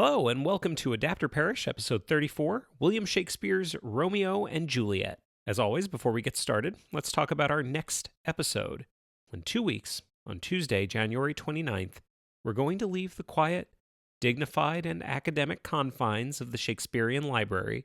Hello, and welcome to Adapter Parish, episode 34, William Shakespeare's Romeo and Juliet. As always, before we get started, let's talk about our next episode. In 2 weeks, on Tuesday, January 29th, we're going to leave the quiet, dignified, and academic confines of the Shakespearean Library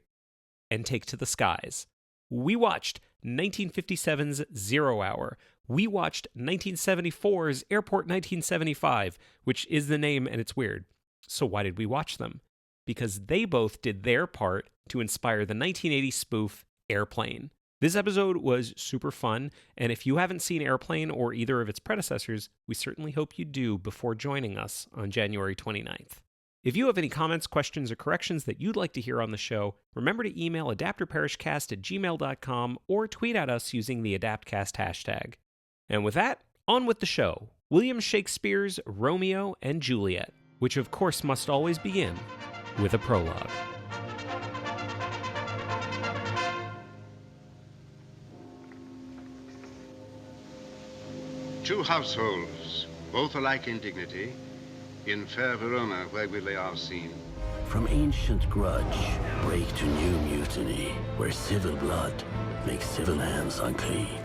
and take to the skies. We watched 1957's Zero Hour. We watched 1974's Airport 1975, which is the name and it's weird. So why did we watch them? Because they both did their part to inspire the 1980 spoof Airplane. This episode was super fun, and if you haven't seen Airplane or either of its predecessors, we certainly hope you do before joining us on January 29th. If you have any comments, questions, or corrections that you'd like to hear on the show, remember to email adapterparishcast@gmail.com or tweet at us using the AdaptCast hashtag. And with that, on with the show. William Shakespeare's Romeo and Juliet, which of course must always begin with a prologue. Two households, both alike in dignity, in fair Verona where we lay our scene. From ancient grudge, break to new mutiny, where civil blood makes civil hands unclean.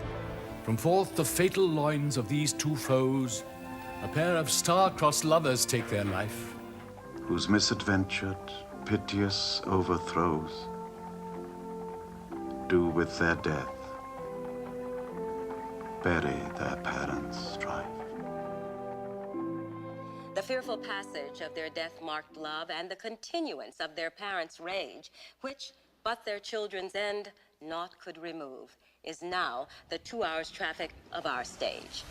From forth the fatal loins of these two foes, a pair of star-crossed lovers take their life. Whose misadventured, piteous overthrows do with their death bury their parents' strife. The fearful passage of their death-marked love and the continuance of their parents' rage, which but their children's end naught could remove, is now the 2 hours traffic of our stage.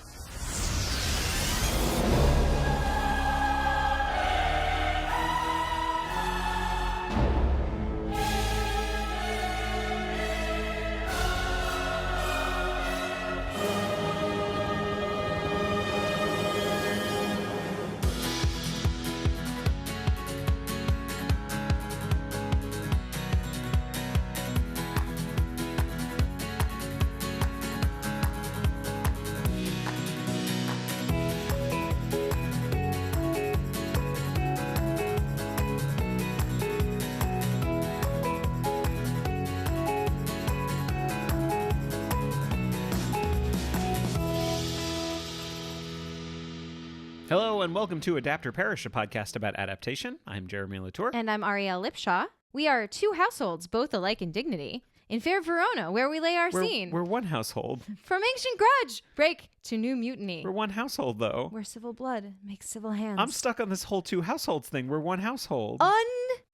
Hello, and welcome to Adapter Parish, a podcast about adaptation. I'm Jeremy Latour. And I'm Arielle Lipshaw. We are two households, both alike in dignity, in fair Verona, where we lay our scene. We're one household. From ancient grudge, break to new mutiny. We're one household, though. Where civil blood makes civil hands. I'm stuck on this whole two households thing. We're one household.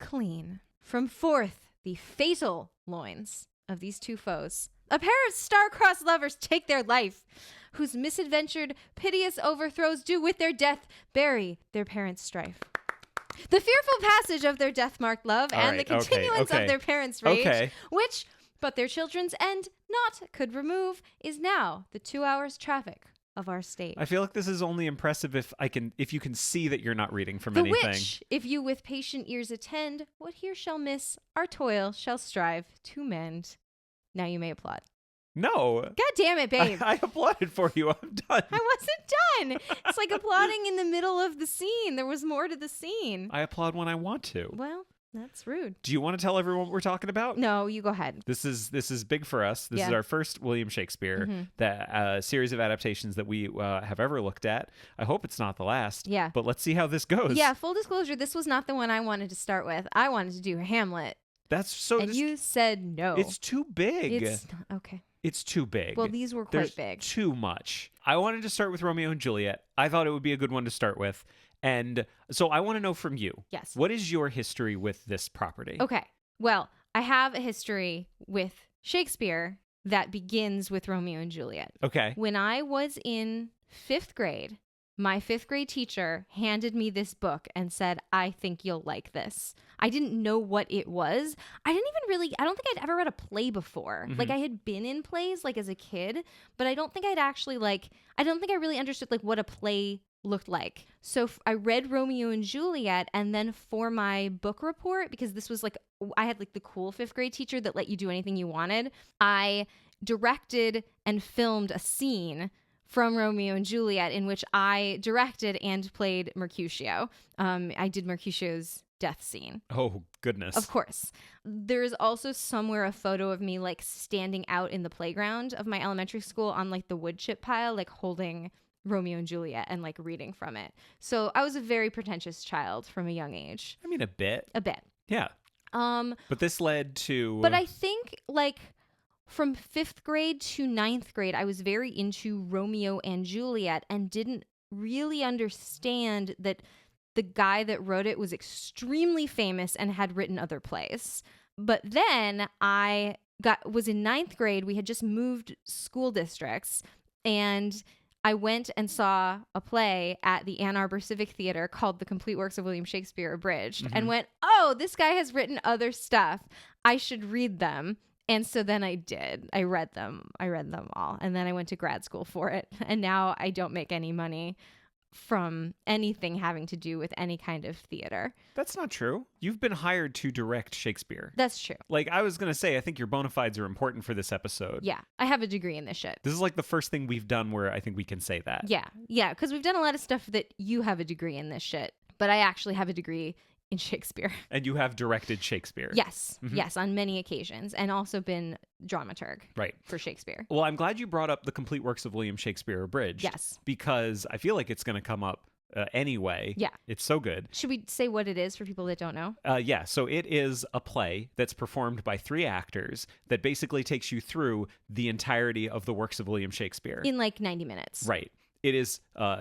Unclean. From forth the fatal loins of these two foes, a pair of star-crossed lovers take their life, whose misadventured, piteous overthrows do with their death bury their parents' strife. The fearful passage of their death-marked love and the continuance of their parents' rage, which but their children's end naught could remove, is now the 2 hours traffic of our state. I feel like this is only impressive if you can see that you're not reading from the anything. Which, if you with patient ears attend, what here shall miss, our toil shall strive to mend. Now you may applaud. No. God damn it, babe. I applauded for you. I'm done. I wasn't done. It's like applauding in the middle of the scene. There was more to the scene. I applaud when I want to. Well, that's rude. Do you want to tell everyone what we're talking about? No, you go ahead. This is big for us. This is our first William Shakespeare, the series of adaptations that we have ever looked at. I hope it's not the last. Yeah. But let's see how this goes. Yeah, full disclosure, this was not the one I wanted to start with. I wanted to do Hamlet. That's so... And you said no. It's too big. It's not, okay. It's too big. Well, these were quite big. Too much. I wanted to start with Romeo and Juliet. I thought it would be a good one to start with. And so I want to know from you. Yes. What is your history with this property? Okay. Well, I have a history with Shakespeare that begins with Romeo and Juliet. Okay. When I was in 5th grade, my 5th grade teacher handed me this book and said, I think you'll like this. I didn't know what it was. I don't think I'd ever read a play before. Mm-hmm. Like I had been in plays like as a kid, but I don't think I'd actually I don't think I really understood like what a play looked like. So I read Romeo and Juliet, and then for my book report, because this was like, I had like the cool 5th grade teacher that let you do anything you wanted, I directed and filmed a scene from Romeo and Juliet in which I directed and played Mercutio. I did Mercutio's death scene. Oh, goodness. Of course. There's also somewhere a photo of me like standing out in the playground of my elementary school on like the wood chip pile, like holding Romeo and Juliet and like reading from it. So I was a very pretentious child from a young age. I mean, a bit. A bit. Yeah. But this led to... But I think like from 5th grade to 9th grade, I was very into Romeo and Juliet and didn't really understand that the guy that wrote it was extremely famous and had written other plays. But then I was in 9th grade. We had just moved school districts, and I went and saw a play at the Ann Arbor Civic Theater called The Complete Works of William Shakespeare Abridged, and went, oh, this guy has written other stuff. I should read them. And so then I did. I read them all. And then I went to grad school for it. And now I don't make any money from anything having to do with any kind of theater. That's not true. You've been hired to direct Shakespeare. That's true. Like, I was going to say, I think your bona fides are important for this episode. Yeah. I have a degree in this shit. This is like the first thing we've done where I think we can say that. Yeah. Yeah. Because we've done a lot of stuff that you have a degree in this shit. But I actually have a degree in Shakespeare. And you have directed Shakespeare. Yes. Yes, on many occasions. And also been dramaturg for Shakespeare. Well, I'm glad you brought up The Complete Works of William Shakespeare Abridged. Yes. Because I feel like it's going to come up anyway. Yeah. It's so good. Should we say what it is for people that don't know? Yeah. So it is a play that's performed by 3 actors that basically takes you through the entirety of the works of William Shakespeare. In like 90 minutes. Right. It is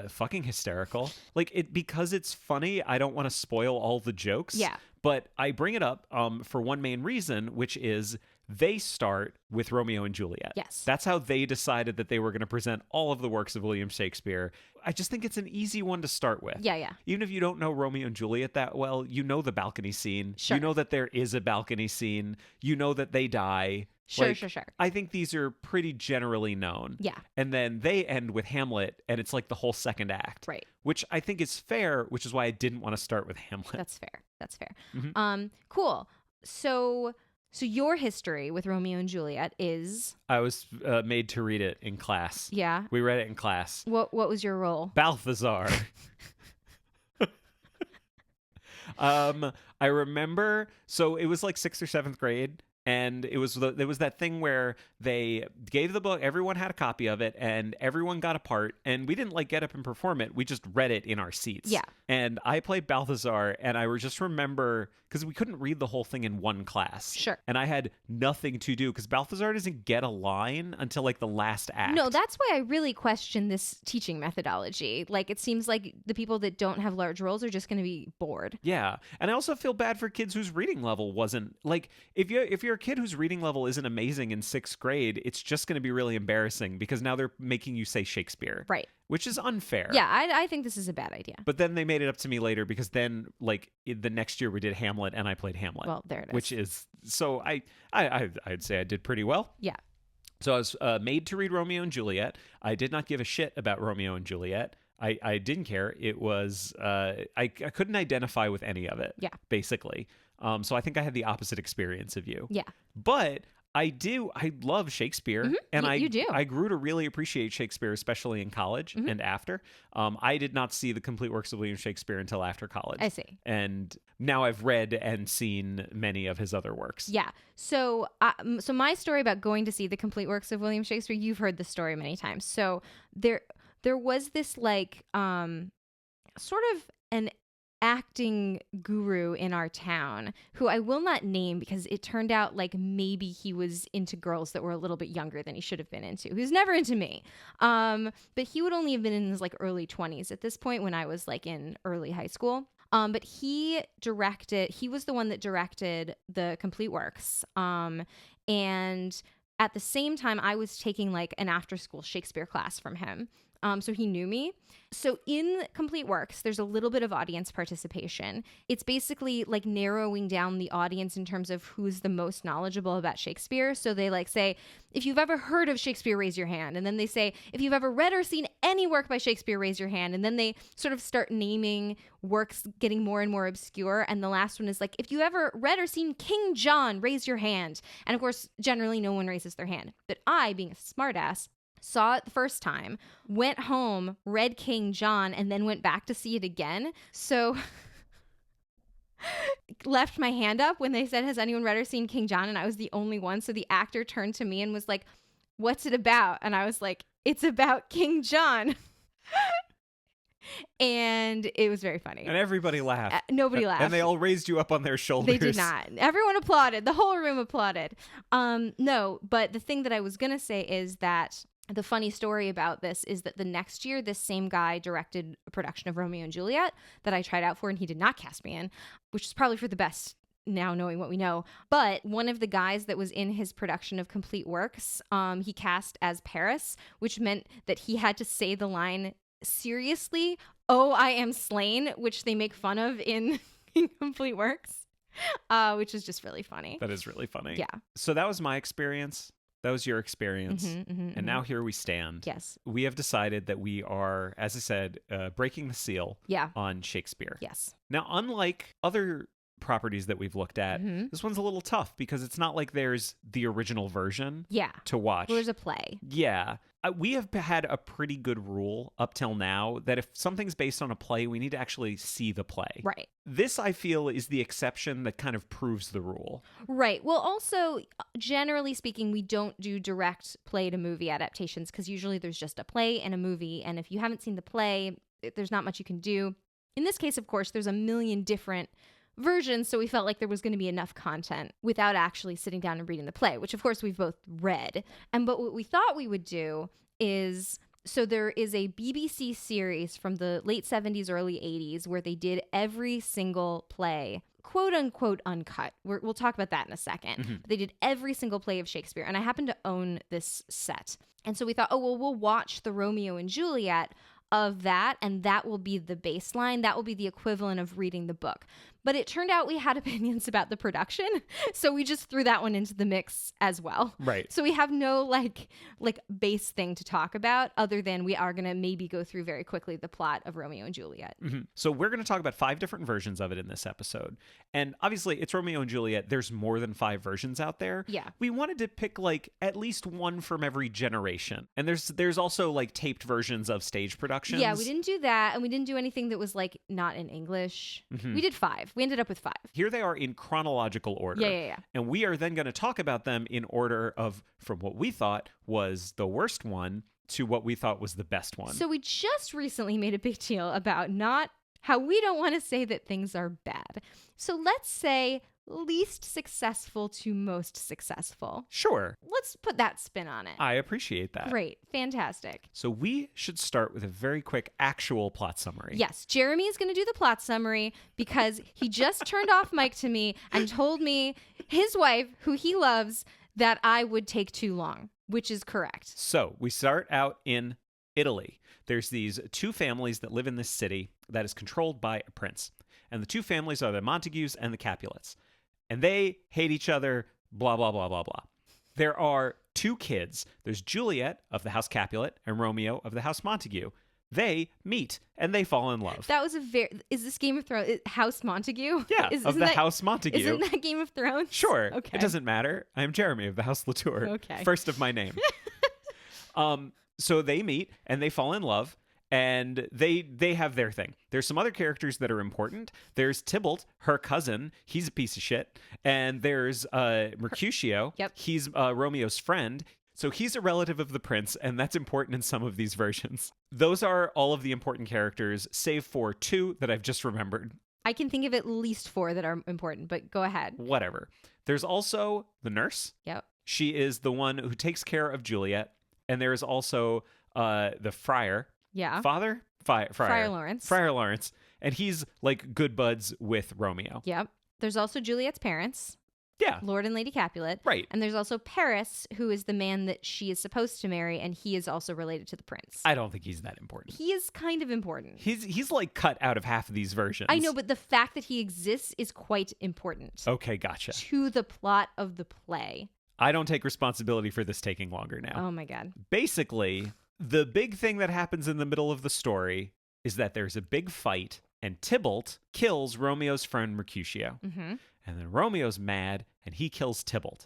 fucking hysterical. Like, because it's funny, I don't want to spoil all the jokes. Yeah. But I bring it up for one main reason, which is they start with Romeo and Juliet. Yes. That's how they decided that they were going to present all of the works of William Shakespeare. I just think it's an easy one to start with. Yeah, yeah. Even if you don't know Romeo and Juliet that well, you know the balcony scene. Sure. You know that there is a balcony scene. You know that they die. Sure. I think these are pretty generally known. Yeah. And then they end with Hamlet, and it's like the whole second act. Right. Which I think is fair, which is why I didn't want to start with Hamlet. That's fair. Cool. So your history with Romeo and Juliet is... I was made to read it in class. Yeah. We read it in class. What was your role? Balthazar. I remember, so it was like 6th or 7th grade. And there was that thing where they gave the book, everyone had a copy of it, and everyone got a part, and we didn't like get up and perform it. We just read it in our seats. Yeah. And I played Balthazar, and I just remember, because we couldn't read the whole thing in one class. Sure. And I had nothing to do, because Balthazar doesn't get a line until like the last act. No, that's why I really question this teaching methodology. Like, it seems like the people that don't have large roles are just going to be bored. Yeah. And I also feel bad for kids whose reading level wasn't, like, if you're a kid whose reading level isn't amazing in 6th grade, it's just going to be really embarrassing because now they're making you say Shakespeare. Right. Which is unfair. Yeah, I think this is a bad idea. But then they made it up to me later because then, like, the next year we did Hamlet and I played Hamlet. Well, there it is. Which is, so I'd say I did pretty well. Yeah. So I was made to read Romeo and Juliet. I did not give a shit about Romeo and Juliet. I didn't care. It was, I couldn't identify with any of it. Yeah. Basically. So I think I had the opposite experience of you. Yeah. But I love Shakespeare. And you do. I grew to really appreciate Shakespeare, especially in college and after. I did not see the complete works of William Shakespeare until after college. I see. And now I've read and seen many of his other works. Yeah. So my story about going to see the complete works of William Shakespeare, you've heard the story many times. So there was this like sort of an acting guru in our town who I will not name because it turned out like maybe he was into girls that were a little bit younger than he should have been into. He was never into me. But he would only have been in his like early 20s at this point when I was like in early high school. But he was the one that directed the complete works. And at the same time I was taking like an after school Shakespeare class from him. So he knew me. So in Complete Works, there's a little bit of audience participation. It's basically like narrowing down the audience in terms of who's the most knowledgeable about Shakespeare. So they like say, if you've ever heard of Shakespeare, raise your hand. And then they say, if you've ever read or seen any work by Shakespeare, raise your hand. And then they sort of start naming works getting more and more obscure. And the last one is like, if you ever read or seen King John, raise your hand. And of course, generally no one raises their hand. But I, being a smartass, saw it the first time, went home, read King John, and then went back to see it again. So left my hand up when they said, has anyone read or seen King John? And I was the only one. So the actor turned to me and was like, what's it about? And I was like, it's about King John. And it was very funny. And everybody laughed. Nobody laughed. And they all raised you up on their shoulders. They did not. Everyone applauded. The whole room applauded. No, but the thing that I was going to say is that the funny story about this is that the next year, this same guy directed a production of Romeo and Juliet that I tried out for, and he did not cast me in, which is probably for the best now knowing what we know. But one of the guys that was in his production of Complete Works, he cast as Paris, which meant that he had to say the line, seriously, oh, I am slain, which they make fun of in Complete Works, which is just really funny. That is really funny. Yeah. So that was my experience. That was your experience. And now here we stand. Yes. We have decided that we are, as I said, breaking the seal on Shakespeare. Yes. Now, unlike other properties that we've looked at, this one's a little tough because it's not like there's the original version to watch. Well, there's a play. Yeah. We have had a pretty good rule up till now that if something's based on a play, we need to actually see the play. Right. This, I feel, is the exception that kind of proves the rule. Right. Well, also, generally speaking, we don't do direct play to movie adaptations because usually there's just a play and a movie. And if you haven't seen the play, there's not much you can do. In this case, of course, there's a million different versions, so we felt like there was going to be enough content without actually sitting down and reading the play, which of course we've both read. But what we thought we would do is, so there is a BBC series from the late 70s, early 80s where they did every single play, quote unquote, uncut. We'll talk about that in a second. But they did every single play of Shakespeare, and I happen to own this set. And so we thought, oh, well, we'll watch the Romeo and Juliet of that, and that will be the baseline. That will be the equivalent of reading the book. But it turned out we had opinions about the production, so we just threw that one into the mix as well. Right. So we have no like base thing to talk about other than we are going to maybe go through very quickly the plot of Romeo and Juliet. So we're going to talk about 5 different versions of it in this episode. And obviously it's Romeo and Juliet. There's more than 5 versions out there. Yeah. We wanted to pick like at least one from every generation. And there's also like taped versions of stage productions. Yeah, we didn't do that, and we didn't do anything that was like not in English. We did 5. We ended up with 5. Here they are in chronological order. Yeah. And we are then going to talk about them in order of from what we thought was the worst one to what we thought was the best one. So we just recently made a big deal about not how we don't want to say that things are bad. So let's say least successful to most successful. Sure. Let's put that spin on it. I appreciate that. Great. Fantastic. So we should start with a very quick actual plot summary. Yes. Jeremy is going to do the plot summary because he just turned off mic to me and told me his wife, who he loves, that I would take too long, which is correct. So we start out in Italy. There's these 2 families that live in this city that is controlled by a prince. And the 2 families are the Montagues and the Capulets. And they hate each other, blah, blah, blah, blah, blah. There are 2 kids. There's Juliet of the House Capulet and Romeo of the House Montague. They meet and they fall in love. That was is this Game of Thrones, House Montague? Yeah, of the House Montague. Isn't that Game of Thrones? Sure. Okay. It doesn't matter. I am Jeremy of the House Latour. Okay. First of my name. So they meet and they fall in love. And they have their thing. There's some other characters that are important. There's Thibault, her cousin. He's a piece of shit. And there's Mercutio. Yep. He's Romeo's friend. So he's a relative of the prince, and that's important in some of these versions. Those are all of the important characters, save for 2 that I've just remembered. I can think of at least 4 that are important, but go ahead. Whatever. There's also the nurse. Yep. She is the one who takes care of Juliet. And there is also the friar. Yeah. Friar Laurence. Friar Laurence. And he's like good buds with Romeo. Yep. There's also Juliet's parents. Yeah. Lord and Lady Capulet. Right. And there's also Paris, who is the man that she is supposed to marry, and he is also related to the prince. I don't think he's that important. He is kind of important. He's like cut out of half of these versions. I know, but the fact that he exists is quite important. Okay, gotcha. To the plot of the play. I don't take responsibility for this taking longer now. Oh my God. Basically, the big thing that happens in the middle of the story is that there's a big fight, and Thibault kills Romeo's friend Mercutio. Mm-hmm. And then Romeo's mad, and he kills Thibault.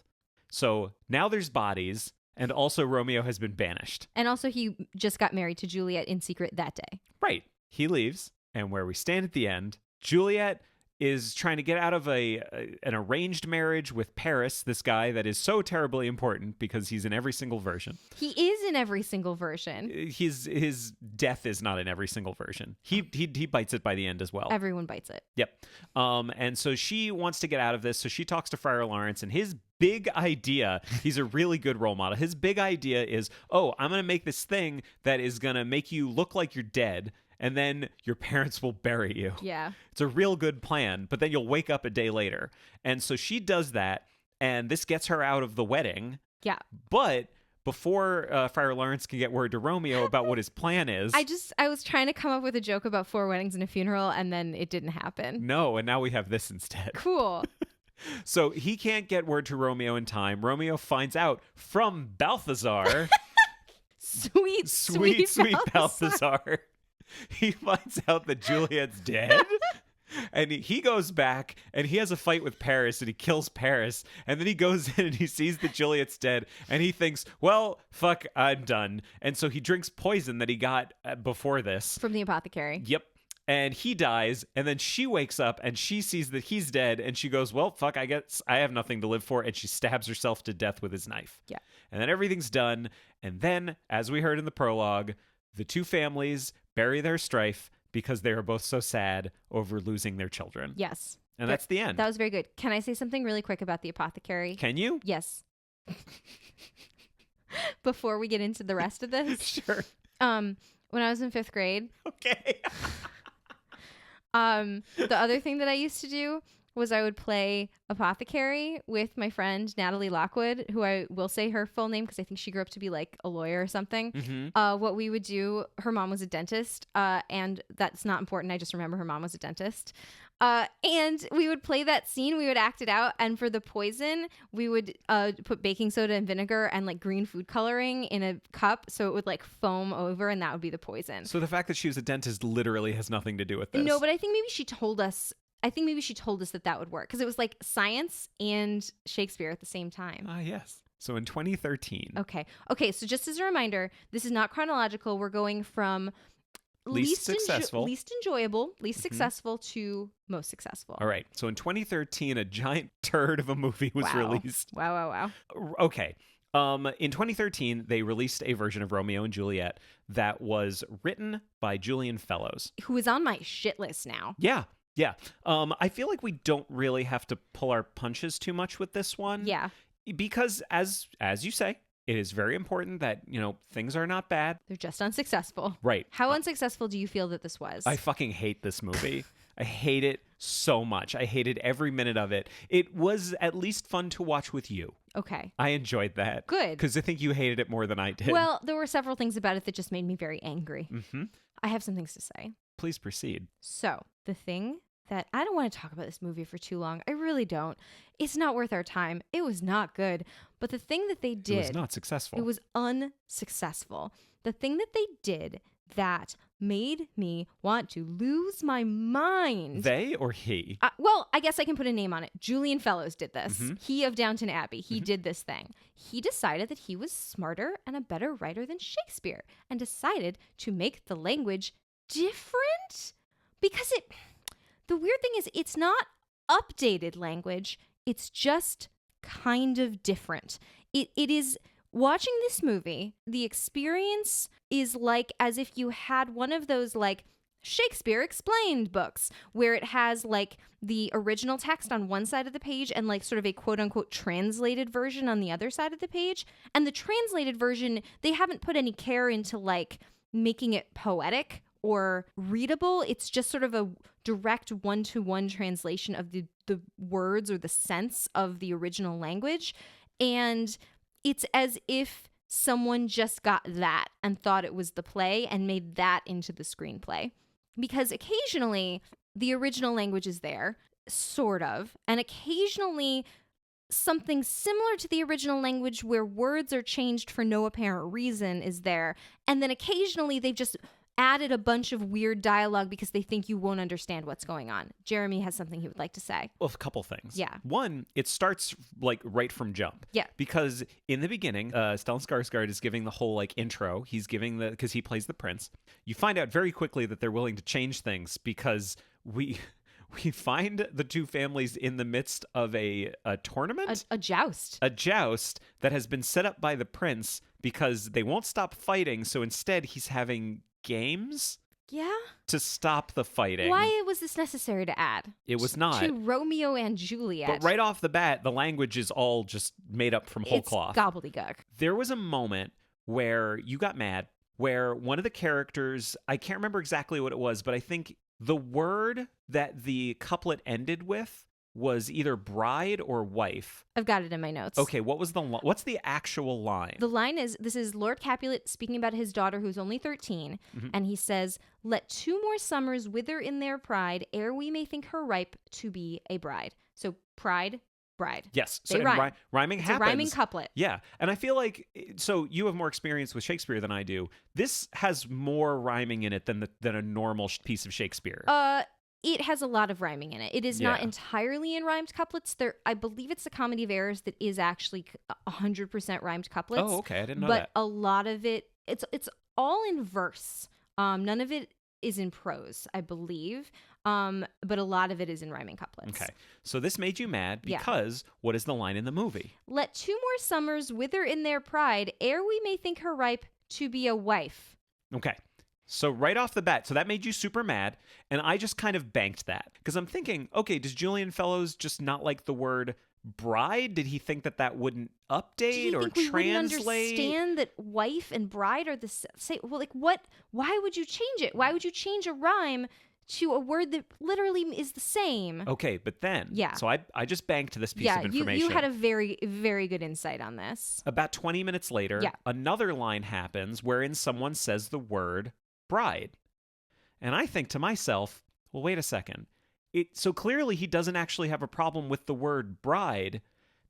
So now there's bodies, and also Romeo has been banished. And also he just got married to Juliet in secret that day. Right. He leaves, and where we stand at the end, Juliet is trying to get out of an arranged marriage with Paris, this guy that is so terribly important because he's in every single version. He is in every single version. His death is not in every single version. He bites it by the end as well. Everyone bites it. Yep. And so she wants to get out of this. So she talks to Friar Laurence, and his big idea, he's a really good role model. His big idea is, I'm going to make this thing that is going to make you look like you're dead, and then your parents will bury you. Yeah. It's a real good plan, but then you'll wake up a day later. And so she does that, and this gets her out of the wedding. Yeah. But before Friar Laurence can get word to Romeo about what his plan is... I was trying to come up with a joke about 4 weddings and a funeral, and then it didn't happen. No, and now we have this instead. Cool. So he can't get word to Romeo in time. Romeo finds out from Balthazar. Sweet Balthazar. He finds out that Juliet's dead. And he goes back and he has a fight with Paris and he kills Paris. And then he goes in and he sees that Juliet's dead. And he thinks, well, fuck, I'm done. And so he drinks poison that he got before this. From the apothecary. Yep. And he dies. And then she wakes up and she sees that he's dead. And she goes, well, fuck, I guess I have nothing to live for. And she stabs herself to death with his knife. Yeah. And then everything's done. And then, as we heard in the prologue, the two families bury their strife because they are both so sad over losing their children. Yes. And that's the end. That was very good. Can I say something really quick about the apothecary? Can you? Yes. Before we get into the rest of this. Sure. When I was in 5th grade. Okay. The other thing that I used to do was I would play Apothecary with my friend Natalie Lockwood, who I will say her full name because I think she grew up to be like a lawyer or something. Mm-hmm. What we would do, her mom was a dentist, and that's not important. I just remember her mom was a dentist. And we would play that scene, we would act it out, and for the poison, we would put baking soda and vinegar and like green food coloring in a cup so it would like foam over, and that would be the poison. So the fact that she was a dentist literally has nothing to do with this. No, but I think maybe she told us that would work because it was like science and Shakespeare at the same time. Ah, yes. So in 2013. Okay. So just as a reminder, this is not chronological. We're going from least successful, least enjoyable, least successful to most successful. All right. So in 2013, a giant turd of a movie was released. Wow. Okay. In 2013, they released a version of Romeo and Juliet that was written by Julian Fellows, who is on my shit list now. Yeah. I feel like we don't really have to pull our punches too much with this one. Yeah. Because as you say, it is very important that, things are not bad. They're just unsuccessful. Right. How unsuccessful do you feel that this was? I fucking hate this movie. I hate it so much. I hated every minute of it. It was at least fun to watch with you. Okay. I enjoyed that. Good. Because I think you hated it more than I did. Well, there were several things about it that just made me very angry. Mm-hmm. I have some things to say. Please proceed. So, the thing that I don't want to talk about this movie for too long. I really don't. It's not worth our time. It was not good. But the thing that they did... It was not successful. It was unsuccessful. The thing that they did that made me want to lose my mind... They or he? Well, I guess I can put a name on it. Julian Fellows did this. Mm-hmm. He of Downton Abbey. He did this thing. He decided that he was smarter and a better writer than Shakespeare and decided to make the language different because the weird thing is it's not updated language. It's just kind of different. It is watching this movie. The experience is like as if you had one of those like Shakespeare Explained books where it has like the original text on one side of the page and like sort of a quote unquote translated version on the other side of the page. And the translated version, they haven't put any care into like making it poetic or readable. It's just sort of a direct one-to-one translation of the words or the sense of the original language. And it's as if someone just got that and thought it was the play and made that into the screenplay. Because occasionally the original language is there, sort of, and occasionally something similar to the original language where words are changed for no apparent reason is there. And then occasionally they've just added a bunch of weird dialogue because they think you won't understand what's going on. Jeremy has something he would like to say. Well, a couple things. Yeah. One, it starts like right from jump. Yeah. Because in the beginning, Stellan Skarsgård is giving the whole like intro. He's giving because he plays the prince. You find out very quickly that they're willing to change things because we we find the two families in the midst of a tournament? A joust. A joust that has been set up by the prince because they won't stop fighting, so instead he's having games Yeah? to stop the fighting. Why was this necessary to add? It was not. To Romeo and Juliet. But right off the bat, the language is all just made up from whole It's cloth. gobbledygook. There was a moment where you got mad, where one of the characters, I can't remember exactly what it was, but I think the word that the couplet ended with was either bride or wife. I've got it in my notes. Okay, what's the actual line? The line is, this is Lord Capulet speaking about his daughter who's only 13, and he says, "Let 2 more summers wither in their pride, ere we may think her ripe to be a bride." So pride, bride. Yes. They So rhyme. Rhyming It's happens. a rhyming couplet. Yeah. And I feel like, so you have more experience with Shakespeare than I do. This has more rhyming in it than a normal piece of Shakespeare. It has a lot of rhyming in it. It is not Yeah. entirely in rhymed couplets. I believe it's the Comedy of Errors that is actually 100% rhymed couplets. Oh, okay. I didn't know but that. a lot of it, it's all in verse. None of it is in prose, I believe. But a lot of it is in rhyming couplets. Okay. So this made you mad Yeah. because what is the line in the movie? "Let 2 more summers wither in their pride, ere we may think her ripe to be a wife." Okay. So right off the bat, so that made you super mad, and I just kind of banked that because I'm thinking, okay, does Julian Fellows just not like the word bride? Did he think that wouldn't update Did he or think we wouldn't translate? understand that wife and bride are the same? Well, like what? Why would you change it? Why would you change a rhyme to a word that literally is the same? Okay, but then, Yeah. So I just banked this piece Yeah, of information. you had a very, very good insight on this. About 20 minutes later, Yeah. another line happens wherein someone says the word bride. And I think to myself, well, wait a second. So clearly he doesn't actually have a problem with the word bride.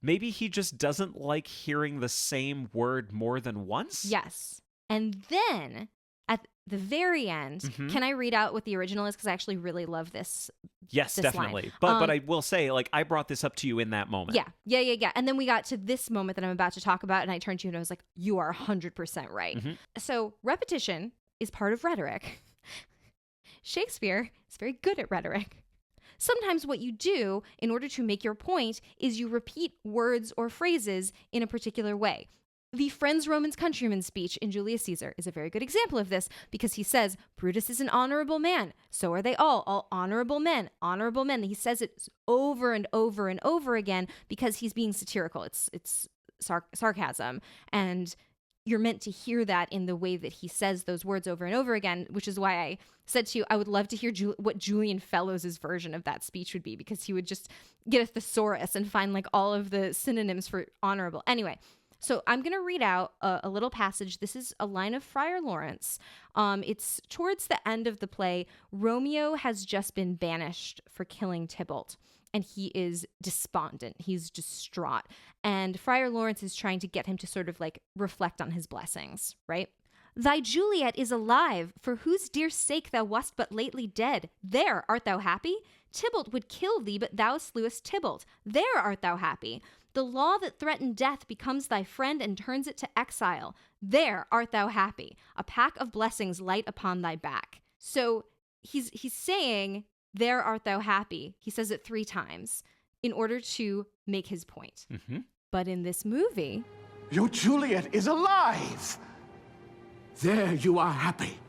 Maybe he just doesn't like hearing the same word more than once? Yes. And then at the very end, can I read out what the original is? Because I actually really love this. Yes, this definitely. line. But I will say, like, I brought this up to you in that moment. Yeah. And then we got to this moment that I'm about to talk about, and I turned to you and I was like, you are 100% right. So repetition is part of rhetoric. Shakespeare is very good at rhetoric. Sometimes what you do in order to make your point is you repeat words or phrases in a particular way. The Friends, Romans, Countrymen speech in Julius Caesar is a very good example of this because he says, Brutus is an honorable man. So are they all honorable men, honorable men. He says it over and over and over again because he's being satirical. It's sarcasm. And you're meant to hear that in the way that he says those words over and over again, which is why I said to you, I would love to hear what Julian Fellows' version of that speech would be, because he would just get a thesaurus and find like all of the synonyms for honorable. Anyway, so I'm going to read out a little passage. This is a line of Friar Laurence. It's towards the end of the play. Romeo has just been banished for killing Tybalt, and he is despondent. He's distraught. And Friar Laurence is trying to get him to sort of like reflect on his blessings, right? Thy Juliet is alive, for whose dear sake thou wast but lately dead. There art thou happy? Tybalt would kill thee, but thou slewest Tybalt. There art thou happy. The law that threatened death becomes thy friend and turns it to exile. There art thou happy. A pack of blessings light upon thy back. So he's saying, there art thou happy. He says it 3 times in order to make his point. But in this movie, Your Juliet is alive! There you are happy.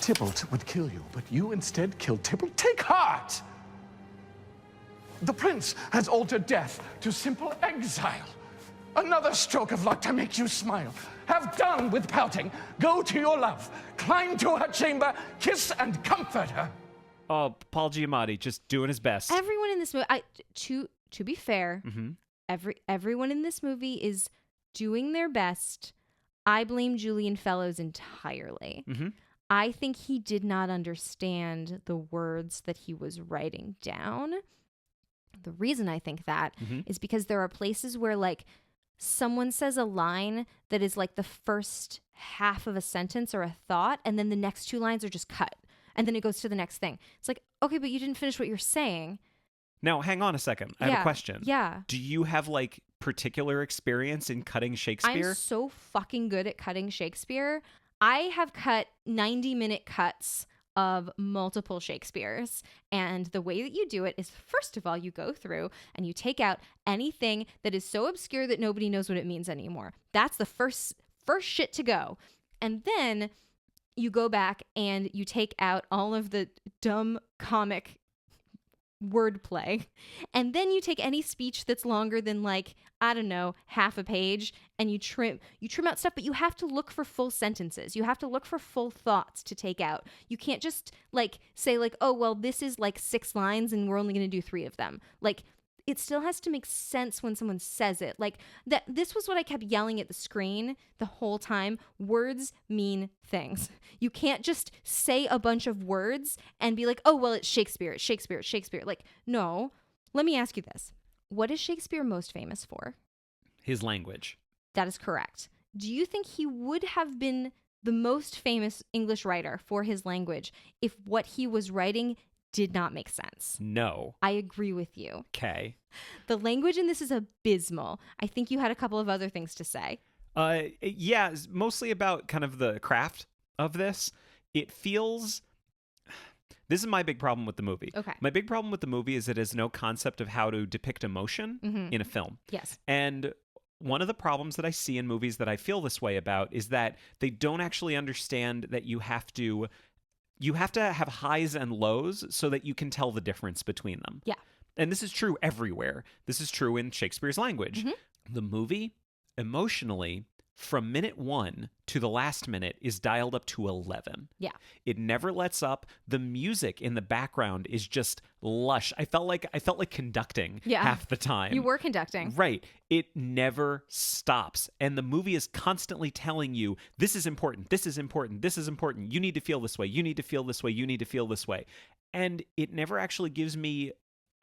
Tybalt would kill you, but you instead killed Tybalt. Take heart! The prince has altered death to simple exile. Another stroke of luck to make you smile. Have done with pouting. Go to your love. Climb to her chamber. Kiss and comfort her. Oh, Paul Giamatti just doing his best. everyone in this movie, to be fair, everyone in this movie is doing their best. I blame Julian Fellows entirely. I think he did not understand the words that he was writing down. The reason I think that is because there are places where like someone says a line that is like the first half of a sentence or a thought, and then the next 2 lines are just cut. And then it goes to the next thing. It's like, okay, but you didn't finish what you're saying. Now, hang on a second. I have a question. Yeah. Do you have like particular experience in cutting Shakespeare? I'm so fucking good at cutting Shakespeare. I have cut 90-minute cuts of multiple Shakespeares. And the way that you do it is, first of all, you go through and you take out anything that is so obscure that nobody knows what it means anymore. That's the first shit to go. And then you go back and you take out all of the dumb comic wordplay. And then you take any speech that's longer than, like, I don't know, half a page, and you trim out stuff, but you have to look for full sentences. You have to look for full thoughts to take out. You can't just like say like, oh, well, this is like 6 lines and we're only going to do 3 of them. Like, it still has to make sense when someone says it. Like, that. This was what I kept yelling at the screen the whole time. Words mean things. You can't just say a bunch of words and be like, oh, well, it's Shakespeare, it's Shakespeare, it's Shakespeare. Like, no. Let me ask you this. What is Shakespeare most famous for? His language. That is correct. Do you think he would have been the most famous English writer for his language if what he was writing did not make sense? No. I agree with you. Okay. The language in this is abysmal. I think you had a couple of other things to say. Yeah, it's mostly about kind of the craft of this. It feels... This is my big problem with the movie. Okay. My big problem with the movie is it has no concept of how to depict emotion in a film. Yes. And one of the problems that I see in movies that I feel this way about is that they don't actually understand that you have to have highs and lows so that you can tell the difference between them. Yeah. And this is true everywhere. This is true in Shakespeare's language. The movie, emotionally, from minute 1 to the last minute is dialed up to 11. Yeah. It never lets up. The music in the background is just lush. I felt like conducting half the time. You were conducting. Right. It never stops. And the movie is constantly telling you, this is important, this is important, this is important. You need to feel this way. You need to feel this way. You need to feel this way. And it never actually gives me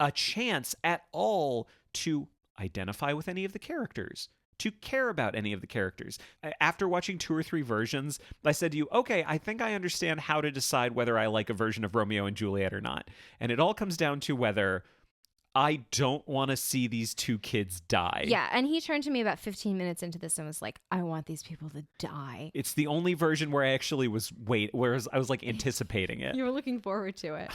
a chance at all to identify with any of the characters, to care about any of the characters. After watching 2 or 3 versions, I said to you, okay, I think I understand how to decide whether I like a version of Romeo and Juliet or not. And it all comes down to whether I don't want to see these 2 kids die. Yeah, and he turned to me about 15 minutes into this and was like, I want these people to die. It's the only version where I actually was whereas I was like anticipating it. You were looking forward to it.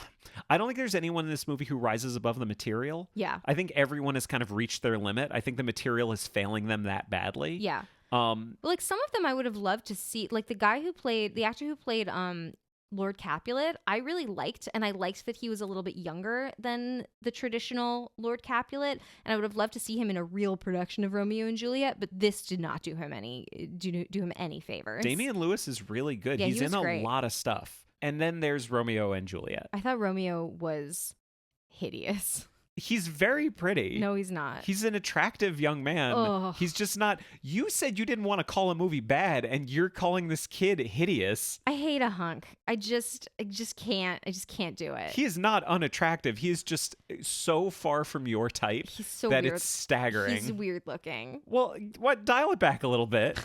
I don't think there's anyone in this movie who rises above the material. Yeah. I think everyone has kind of reached their limit. I think the material is failing them that badly. Yeah. Like, some of them I would have loved to see, like the actor who played Lord Capulet, I really liked, and I liked that he was a little bit younger than the traditional Lord Capulet, and I would have loved to see him in a real production of Romeo and Juliet, but this did not do him any favors. Damian Lewis is really good. Yeah, He's in great. a lot of stuff. And then there's Romeo and Juliet. I thought Romeo was hideous. He's very pretty. No, he's not. He's an attractive young man. Ugh. He's just not. You said you didn't want to call a movie bad, and you're calling this kid hideous. I hate a hunk. I just can't do it. He is not unattractive. He is just so far from your type He's so that weird. it's staggering. He's weird looking. Well, dial it back a little bit.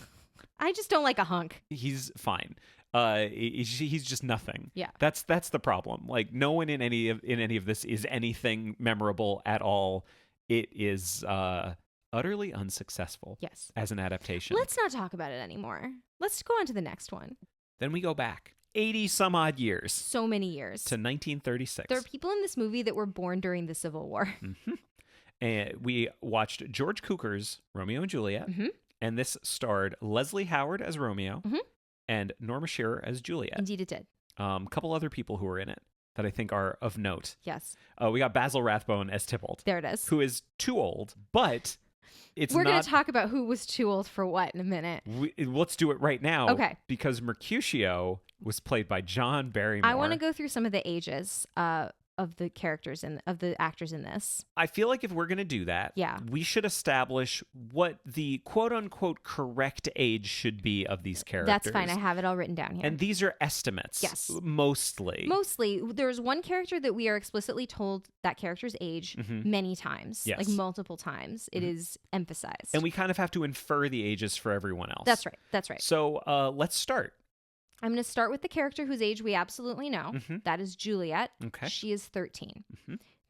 I just don't like a hunk. He's fine. He's just nothing. Yeah. That's the problem. Like, no one in any of this is anything memorable at all. It is utterly unsuccessful. Yes. As an adaptation. Let's not talk about it anymore. Let's go on to the next one. Then we go back 80 some odd years. So many years. To 1936. There are people in this movie that were born during the Civil War. Mm-hmm. And we watched George Cukor's Romeo and Juliet. Mm-hmm. And this starred Leslie Howard as Romeo. Mm-hmm. And Norma Shearer as Juliet. Indeed it did. A couple other people who were in it that I think are of note. Yes. We got Basil Rathbone as Thibault. There it is. Who is too old, but We're going to talk about who was too old for what in a minute. Let's do it right now. Okay. Because Mercutio was played by John Barrymore. I want to go through some of the ages of the characters and of the actors in this. I feel like if we're going to do that, yeah, we should establish what the quote-unquote correct age should be of these characters. That's fine. I have it all written down here. And these are estimates. Yes. Mostly. There's one character that we are explicitly told that character's age many times. Yes. Like multiple times. It is emphasized. And we kind of have to infer the ages for everyone else. That's right. So let's start. I'm going to start with the character whose age we absolutely know. That is Juliet. Okay. She is 13.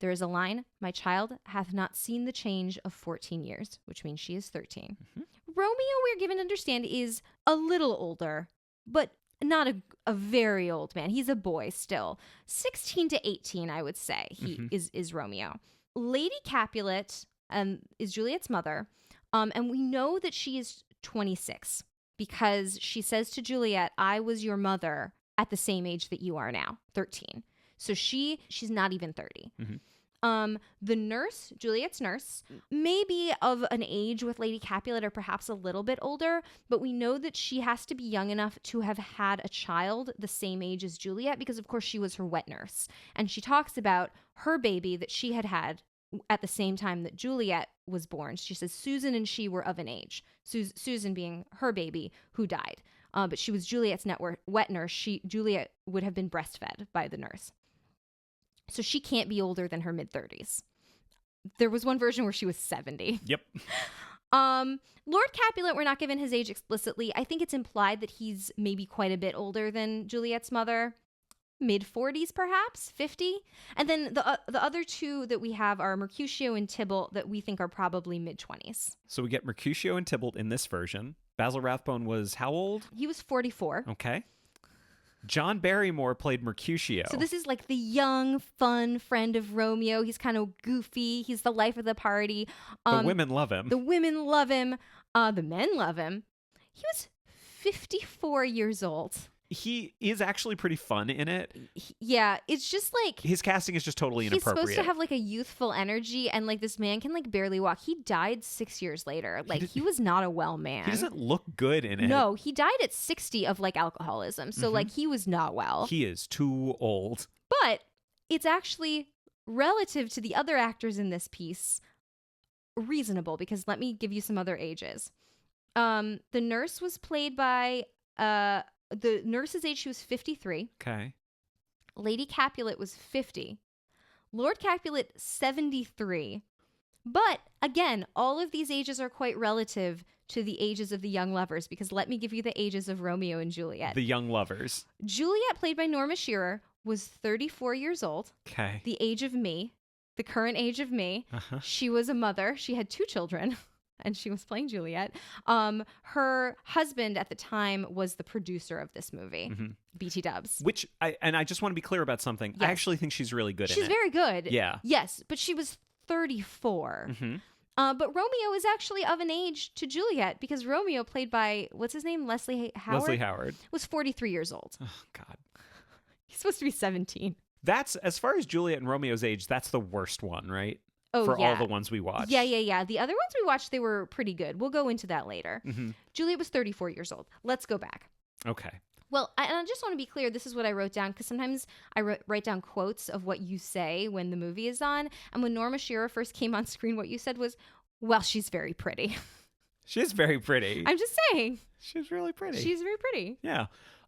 There is a line, "My child hath not seen the change of 14 years," which means she is 13. Romeo, we're given to understand, is a little older, but not a very old man. He's a boy still. 16 to 18, I would say, he is Romeo. Lady Capulet is Juliet's mother, and we know that she is 26 because she says to Juliet, I was your mother at the same age that you are now, 13. So she's not even 30. The nurse, Juliet's nurse, may be of an age with Lady Capulet or perhaps a little bit older, but we know that she has to be young enough to have had a child the same age as Juliet because, of course, she was her wet nurse. And she talks about her baby that she had at the same time that Juliet was born. She says Susan and she were of an age, Susan being her baby who died. But she was Juliet's wet nurse. Juliet would have been breastfed by the nurse. So she can't be older than her mid-30s. There was one version where she was 70. Yep. Lord Capulet, we're not given his age explicitly. I think it's implied that he's maybe quite a bit older than Juliet's mother. Mid-40s, perhaps, 50. And then the other two that we have are Mercutio and Thibault that we think are probably mid-20s. So we get Mercutio and Thibault in this version. Basil Rathbone was how old? He was 44. Okay. John Barrymore played Mercutio. So this is like the young, fun friend of Romeo. He's kind of goofy. He's the life of the party. The women love him. The women love him. The men love him. He was 54 years old. He is actually pretty fun in it. Yeah, it's just like... His casting is just totally inappropriate. He's supposed to have like a youthful energy, and like this man can like barely walk. He died 6 years later. Like he was not a well man. He doesn't look good in it. No, he died at 60 of like alcoholism. So like he was not well. He is too old. But it's actually relative to the other actors in this piece reasonable, because let me give you some other ages. The nurse was played by... The nurse's age, she was 53. Okay. Lady Capulet was 50. Lord Capulet, 73. But again, all of these ages are quite relative to the ages of the young lovers, because let me give you the ages of Romeo and Juliet. The young lovers. Juliet, played by Norma Shearer, was 34 years old. Okay. The age of me. The current age of me. She was a mother. She had 2 children. And she was playing Juliet. Her husband at the time was the producer of this movie, BT Dubs. Which, I just want to be clear about something. Yes. I actually think she's really good in it. She's very good. Yeah. Yes, but she was 34. But Romeo is actually of an age to Juliet, because Romeo, played by, what's his name? Leslie Howard? Leslie Howard. Was 43 years old. Oh, God. He's supposed to be 17. That's, as far as Juliet and Romeo's age, that's the worst one, right? Oh, for yeah. all the ones we watched. Yeah. The other ones we watched, they were pretty good. We'll go into that later. Juliet was 34 years old. Let's go back. Okay. Well, I just want to be clear. This is what I wrote down, because sometimes I write down quotes of what you say when the movie is on. And when Norma Shearer first came on screen, what you said was, well, she's very pretty. She's very pretty. I'm just saying. She's really pretty. She's very pretty. Yeah.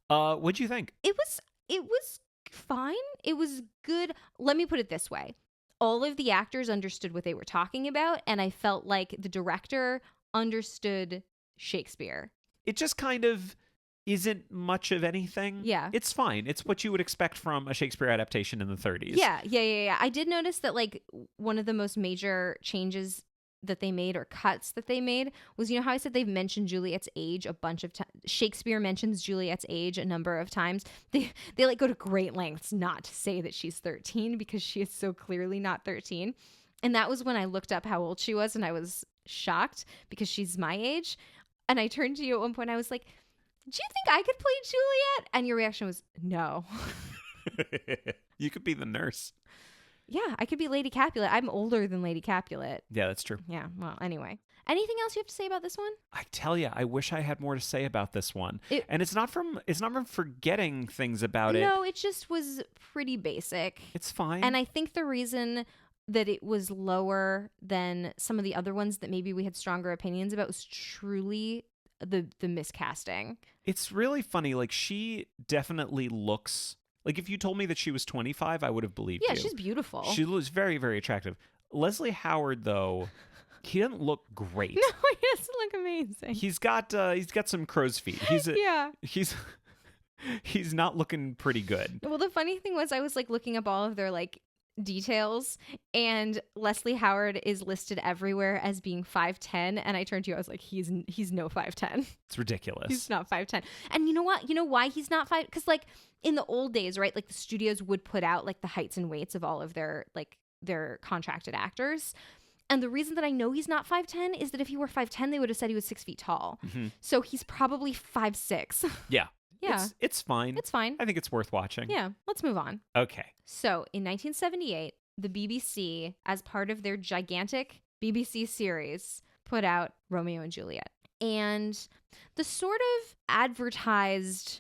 What'd you think? It was fine. It was good. Let me put it this way. All of the actors understood what they were talking about, and I felt like the director understood Shakespeare. It just kind of isn't much of anything. Yeah. It's fine. It's what you would expect from a Shakespeare adaptation in the 30s. Yeah. I did notice that like one of the most major changes that they made, or cuts that they made, was, you know how I said they've mentioned Juliet's age a bunch of times? Shakespeare mentions Juliet's age a number of times. They like go to great lengths not to say that she's 13, because she is so clearly not 13. And that was when I looked up how old she was, and I was shocked, because she's my age. And I turned to you at one point, I was like, do you think I could play Juliet? And your reaction was, no. You could be the nurse. Yeah, I could be Lady Capulet. I'm older than Lady Capulet. Yeah, that's true. Yeah, well, anyway. Anything else you have to say about this one? I tell you, I wish I had more to say about this one. And it's not from forgetting things about it. No, it just was pretty basic. It's fine. And I think the reason that it was lower than some of the other ones that maybe we had stronger opinions about was truly the miscasting. It's really funny. Like, she definitely looks... Like, if you told me that she was 25, I would have believed you. Yeah, she's beautiful. She looks very, very attractive. Leslie Howard, though, he doesn't look great. No, he doesn't look amazing. He's got some crow's feet. He's not looking pretty good. Well, the funny thing was, I was like looking up all of their like details, and Leslie Howard is listed everywhere as being 5'10", and I turned to you, I was like, he's no 5'10". It's ridiculous. He's not 5'10". And you know what? You know why he's not 5? Because like in the old days, right? Like the studios would put out like the heights and weights of all of their contracted actors. And the reason that I know he's not 5'10" is that if he were 5'10", they would have said he was 6 feet tall. Mm-hmm. So he's probably 5'6". Yeah. Yeah. It's fine. It's fine. I think it's worth watching. Yeah. Let's move on. Okay. So in 1978, the BBC, as part of their gigantic BBC series, put out Romeo and Juliet. And the sort of advertised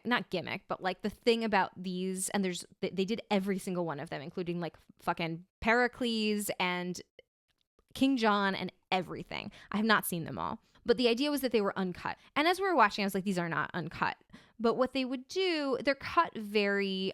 not gimmick, but like the thing about these, and they did every single one of them, including like fucking Pericles and King John and everything. I have not seen them all. But the idea was that they were uncut. And as we were watching, I was like, these are not uncut. But what they would do, they're cut very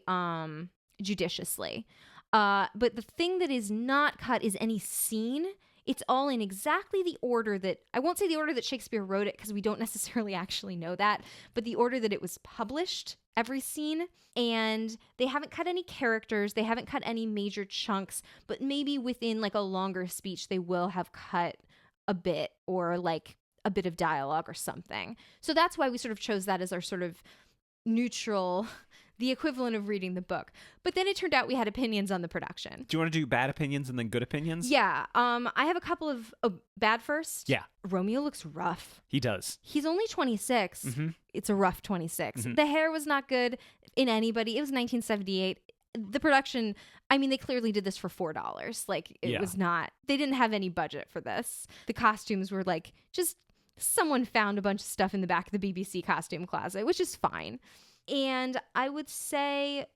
judiciously. But the thing that is not cut is any scene. It's all in exactly the order that, I won't say the order that Shakespeare wrote it because we don't necessarily actually know that, but the order that it was published, every scene. And they haven't cut any characters. They haven't cut any major chunks, but maybe within like a longer speech, they will have cut a bit or like a bit of dialogue or something. So that's why we sort of chose that as our sort of neutral, the equivalent of reading the book. But then it turned out we had opinions on the production. Do you want to do bad opinions and then good opinions? Yeah. I have a couple of bad first. Yeah. Romeo looks rough. He does. He's only 26. Mm-hmm. It's a rough 26. Mm-hmm. The hair was not good in anybody. It was 1978. The production, I mean, they clearly did this for $4. Like, it was not, they didn't have any budget for this. The costumes were like, just someone found a bunch of stuff in the back of the BBC costume closet, which is fine. And I would say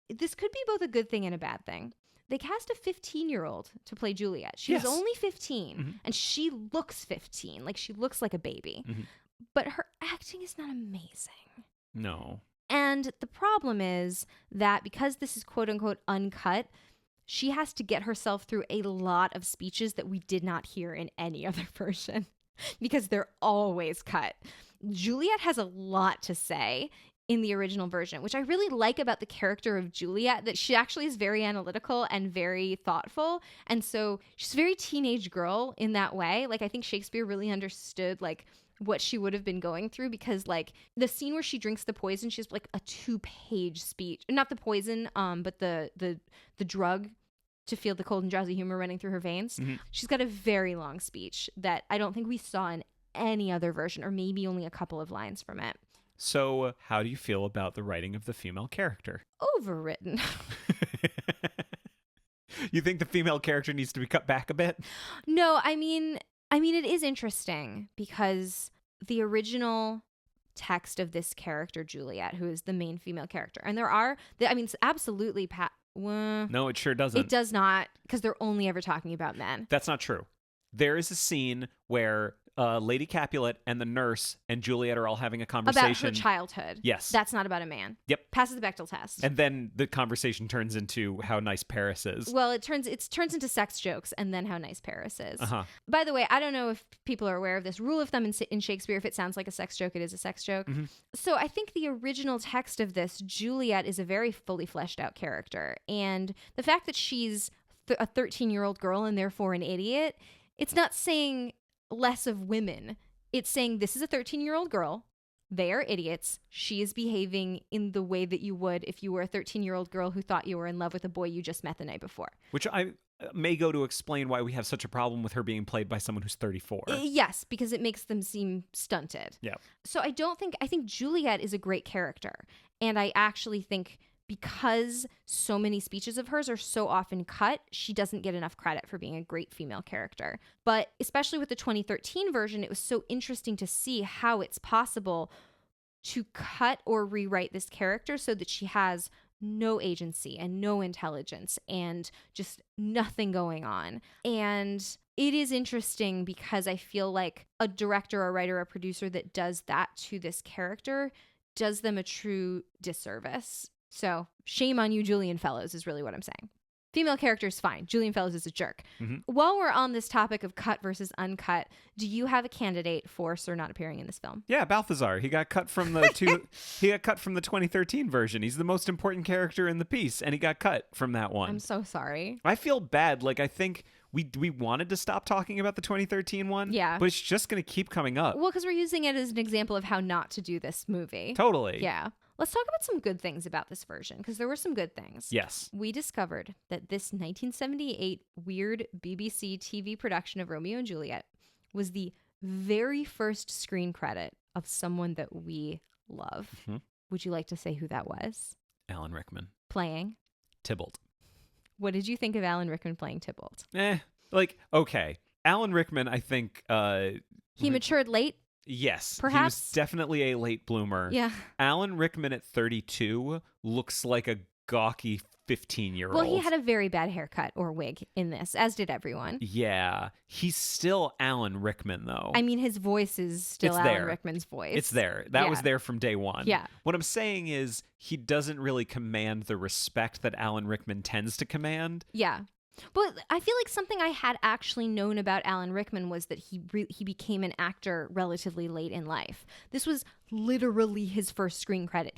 this could be both a good thing and a bad thing. They cast a 15-year-old to play Juliet. She's only 15, and she looks 15. Like, she looks like a baby. Mm-hmm. But her acting is not amazing. No. And the problem is that because this is quote-unquote uncut, she has to get herself through a lot of speeches that we did not hear in any other version because they're always cut. Juliet has a lot to say in the original version, which I really like about the character of Juliet, that she actually is very analytical and very thoughtful. And so she's a very teenage girl in that way. Like, I think Shakespeare really understood like what she would have been going through, because like the scene where she drinks the poison, she's like a 2-page speech, not the poison, but the drug to feel the cold and drowsy humor running through her veins. Mm-hmm. She's got a very long speech that I don't think we saw in any other version, or maybe only a couple of lines from it. So how do you feel about the writing of the female character? Overwritten. You think the female character needs to be cut back a bit? No, I mean, it is interesting because the original text of this character, Juliet, who is the main female character, and there are, absolutely, no, it sure doesn't. It does not, because they're only ever talking about men. That's not true. There is a scene where Lady Capulet and the nurse and Juliet are all having a conversation about her childhood. Yes. That's not about a man. Yep. Passes the Bechdel test. And then the conversation turns into how nice Paris is. Well, it turns into sex jokes and then how nice Paris is. Uh-huh. By the way, I don't know if people are aware of this rule of thumb in Shakespeare. If it sounds like a sex joke, it is a sex joke. Mm-hmm. So I think the original text of this, Juliet, is a very fully fleshed out character. And the fact that she's a 13-year-old girl and therefore an idiot, it's not saying less of women. It's saying this is a 13-year-old girl. They are idiots. She is behaving in the way that you would if you were a 13-year-old girl who thought you were in love with a boy you just met the night before. Which I may go to explain why we have such a problem with her being played by someone who's 34. Yes, because it makes them seem stunted. Yeah. So I think Juliet is a great character. And I actually think because so many speeches of hers are so often cut, she doesn't get enough credit for being a great female character. But especially with the 2013 version, it was so interesting to see how it's possible to cut or rewrite this character so that she has no agency and no intelligence and just nothing going on. And it is interesting because I feel like a director, a writer, a producer that does that to this character does them a true disservice. So shame on you, Julian Fellows, is really what I'm saying. Female character is fine. Julian Fellowes is a jerk. Mm-hmm. While we're on this topic of cut versus uncut, do you have a candidate for Sir not appearing in this film? Yeah, Balthazar. He got cut from the he got cut from the 2013 version. He's the most important character in the piece, and he got cut from that one. I'm so sorry. I feel bad. Like, I think we wanted to stop talking about the 2013 one. Yeah. But it's just going to keep coming up. Well, because we're using it as an example of how not to do this movie. Totally. Yeah. Let's talk about some good things about this version, because there were some good things. Yes. We discovered that this 1978 weird BBC TV production of Romeo and Juliet was the very first screen credit of someone that we love. Mm-hmm. Would you like to say who that was? Alan Rickman. Playing? Tybalt. What did you think of Alan Rickman playing Tybalt? Okay. Alan Rickman, I think... He matured late? Yes. Perhaps? He was definitely a late bloomer. Yeah. Alan Rickman at 32 looks like a gawky 15-year-old. Well, he had a very bad haircut or wig in this, as did everyone. Yeah. He's still Alan Rickman, though. I mean, his voice is still It's Alan there. Rickman's voice. It's there. That Yeah. was there from day one. Yeah. What I'm saying is he doesn't really command the respect that Alan Rickman tends to command. Yeah. But I feel like something I had actually known about Alan Rickman was that he became an actor relatively late in life. This was literally his first screen credit.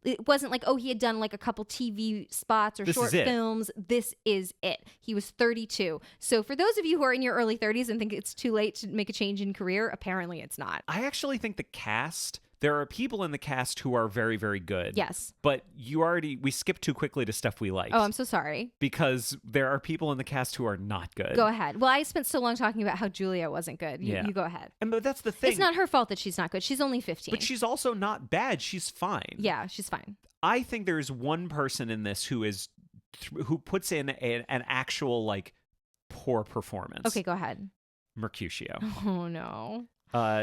It wasn't like, he had done like a couple TV spots or This short is it. films. This is it. He was 32. So for those of you who are in your early 30s and think it's too late to make a change in career, apparently it's not. I actually think the cast, there are people in the cast who are very, very good. Yes. But we skipped too quickly to stuff we like. Oh, I'm so sorry. Because there are people in the cast who are not good. Go ahead. Well, I spent so long talking about how Julia wasn't good. You go ahead. But that's the thing. It's not her fault that she's not good. She's only 15. But she's also not bad. She's fine. Yeah, she's fine. I think there's one person in this who puts in an actual, like, poor performance. Okay, go ahead. Mercutio. Oh, no.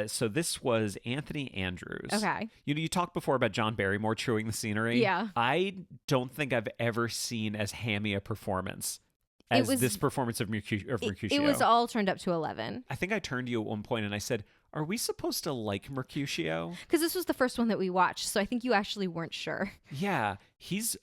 So this was Anthony Andrews. Okay. You talked before about John Barrymore chewing the scenery. Yeah. I don't think I've ever seen as hammy a performance as this performance of Mercutio. It was all turned up to 11. I think I turned to you at one point and I said, are we supposed to like Mercutio? Because this was the first one that we watched, so I think you actually weren't sure. Yeah. He's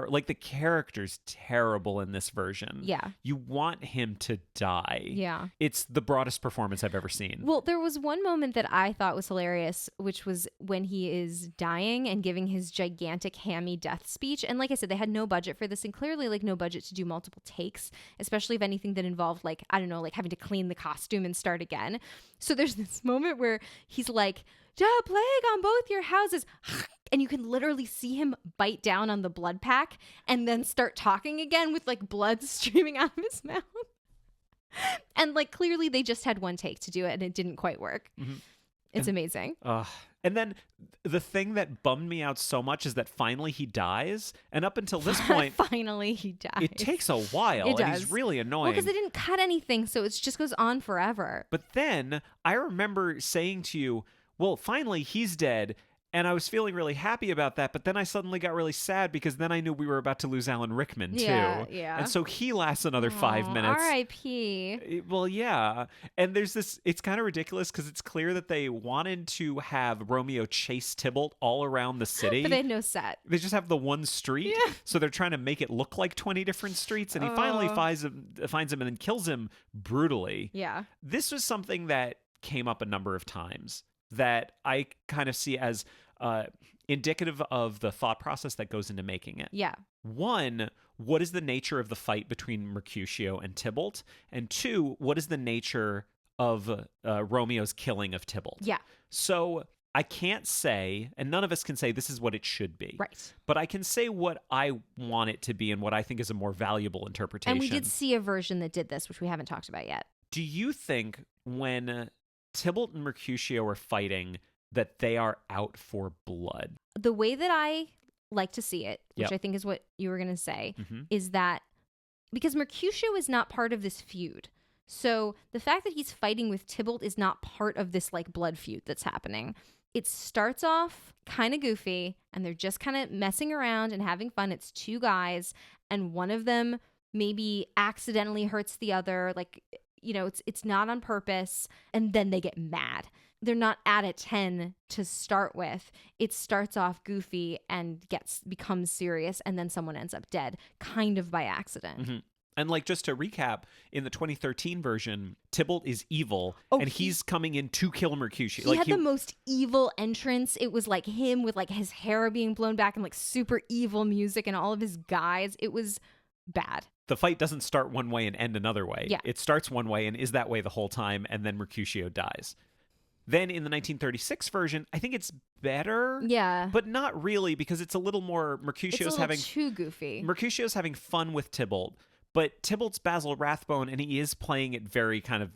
like, the character's terrible in this version. Yeah. You want him to die. Yeah. It's the broadest performance I've ever seen. Well, there was one moment that I thought was hilarious, which was when he is dying and giving his gigantic hammy death speech. And like I said, they had no budget for this, and clearly like no budget to do multiple takes, especially if anything that involved like, I don't know, like having to clean the costume and start again. So there's this moment where he's like, plague on both your houses. And you can literally see him bite down on the blood pack and then start talking again with like blood streaming out of his mouth. And like clearly they just had one take to do it and it didn't quite work. Mm-hmm. It's amazing. And then the thing that bummed me out so much is that finally he dies. And up until this point, finally he dies. It takes a while. It does. And he's really annoying. Well, because they didn't cut anything, so it just goes on forever. But then I remember saying to you, well, finally he's dead. And I was feeling really happy about that, but then I suddenly got really sad because then I knew we were about to lose Alan Rickman, too. Yeah. And so he lasts another 5 minutes. R.I.P. Well, yeah. And there's this, it's kind of ridiculous because it's clear that they wanted to have Romeo chase Tybalt all around the city. But they had no set. They just have the one street. Yeah. So they're trying to make it look like 20 different streets. And he finally finds him and then kills him brutally. Yeah. This was something that came up a number of times that I kind of see as indicative of the thought process that goes into making it. Yeah. One, what is the nature of the fight between Mercutio and Tybalt? And two, what is the nature of Romeo's killing of Tybalt? Yeah. So I can't say, and none of us can say this is what it should be. Right. But I can say what I want it to be and what I think is a more valuable interpretation. And we did see a version that did this, which we haven't talked about yet. Do you think when Tybalt and Mercutio are fighting that they are out for blood? The way that I like to see it, which Yep. I think is what you were going to say, is that because Mercutio is not part of this feud. So the fact that he's fighting with Tybalt is not part of this like blood feud that's happening. It starts off kind of goofy and they're just kind of messing around and having fun. It's two guys and one of them maybe accidentally hurts the other. Like, it's not on purpose, and then they get mad. They're not at a 10 to start with. It starts off goofy and becomes serious, and then someone ends up dead, kind of by accident. Mm-hmm. And like, just to recap, in the 2013 version, Tybalt is evil, and he's coming in to kill Mercutio. He had the most evil entrance. It was like him with like his hair being blown back and like super evil music and all of his guys. It was bad. The fight doesn't start one way and end another way. Yeah. It starts one way and is that way the whole time, and then Mercutio dies. Then in the 1936 version, I think it's better. Yeah. But not really, because it's a little more It's a little too goofy. Mercutio's having fun with Tybalt. But Tybalt's Basil Rathbone, and he is playing it very kind of,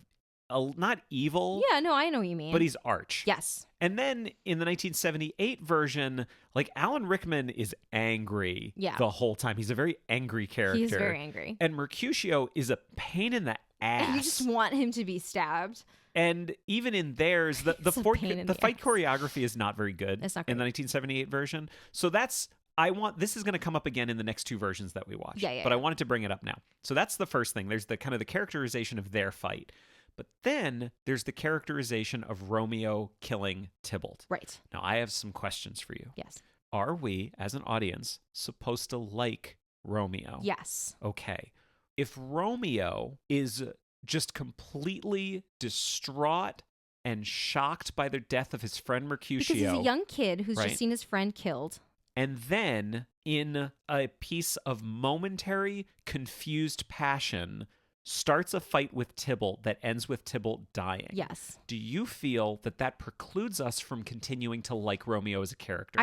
not evil. Yeah, no, I know what you mean. But he's arch. Yes. And then in the 1978 version, like, Alan Rickman is angry the whole time. He's a very angry character. He is very angry. And Mercutio is a pain in the ass. You just want him to be stabbed. And even in theirs, the fight choreography is not very good It's not in great. the 1978 version. So this is going to come up again in the next two versions that we watch. Yeah. But I wanted to bring it up now. So that's the first thing. There's the kind of the characterization of their fight. But then there's the characterization of Romeo killing Tybalt. Right. Now, I have some questions for you. Yes. Are we, as an audience, supposed to like Romeo? Yes. Okay. If Romeo is just completely distraught and shocked by the death of his friend Mercutio. Because he's a young kid who's right? just seen his friend killed. And then, in a piece of momentary, confused passion, starts a fight with Tybalt that ends with Tybalt dying. Yes. Do you feel that precludes us from continuing to like Romeo as a character?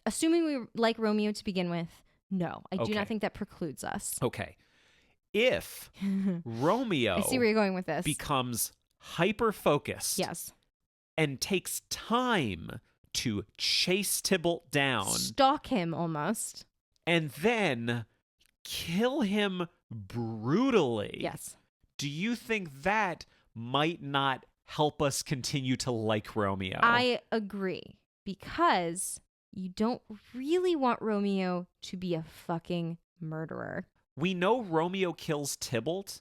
Assuming we like Romeo to begin with, no. I do Okay. not think that precludes us. Okay. If Romeo I see where you're going with this. becomes hyper-focused Yes. and takes time to chase Tybalt down Stalk him almost. and then kill him brutally. Yes. Do you think that might not help us continue to like Romeo? I agree. Because you don't really want Romeo to be a fucking murderer. We know Romeo kills Tybalt,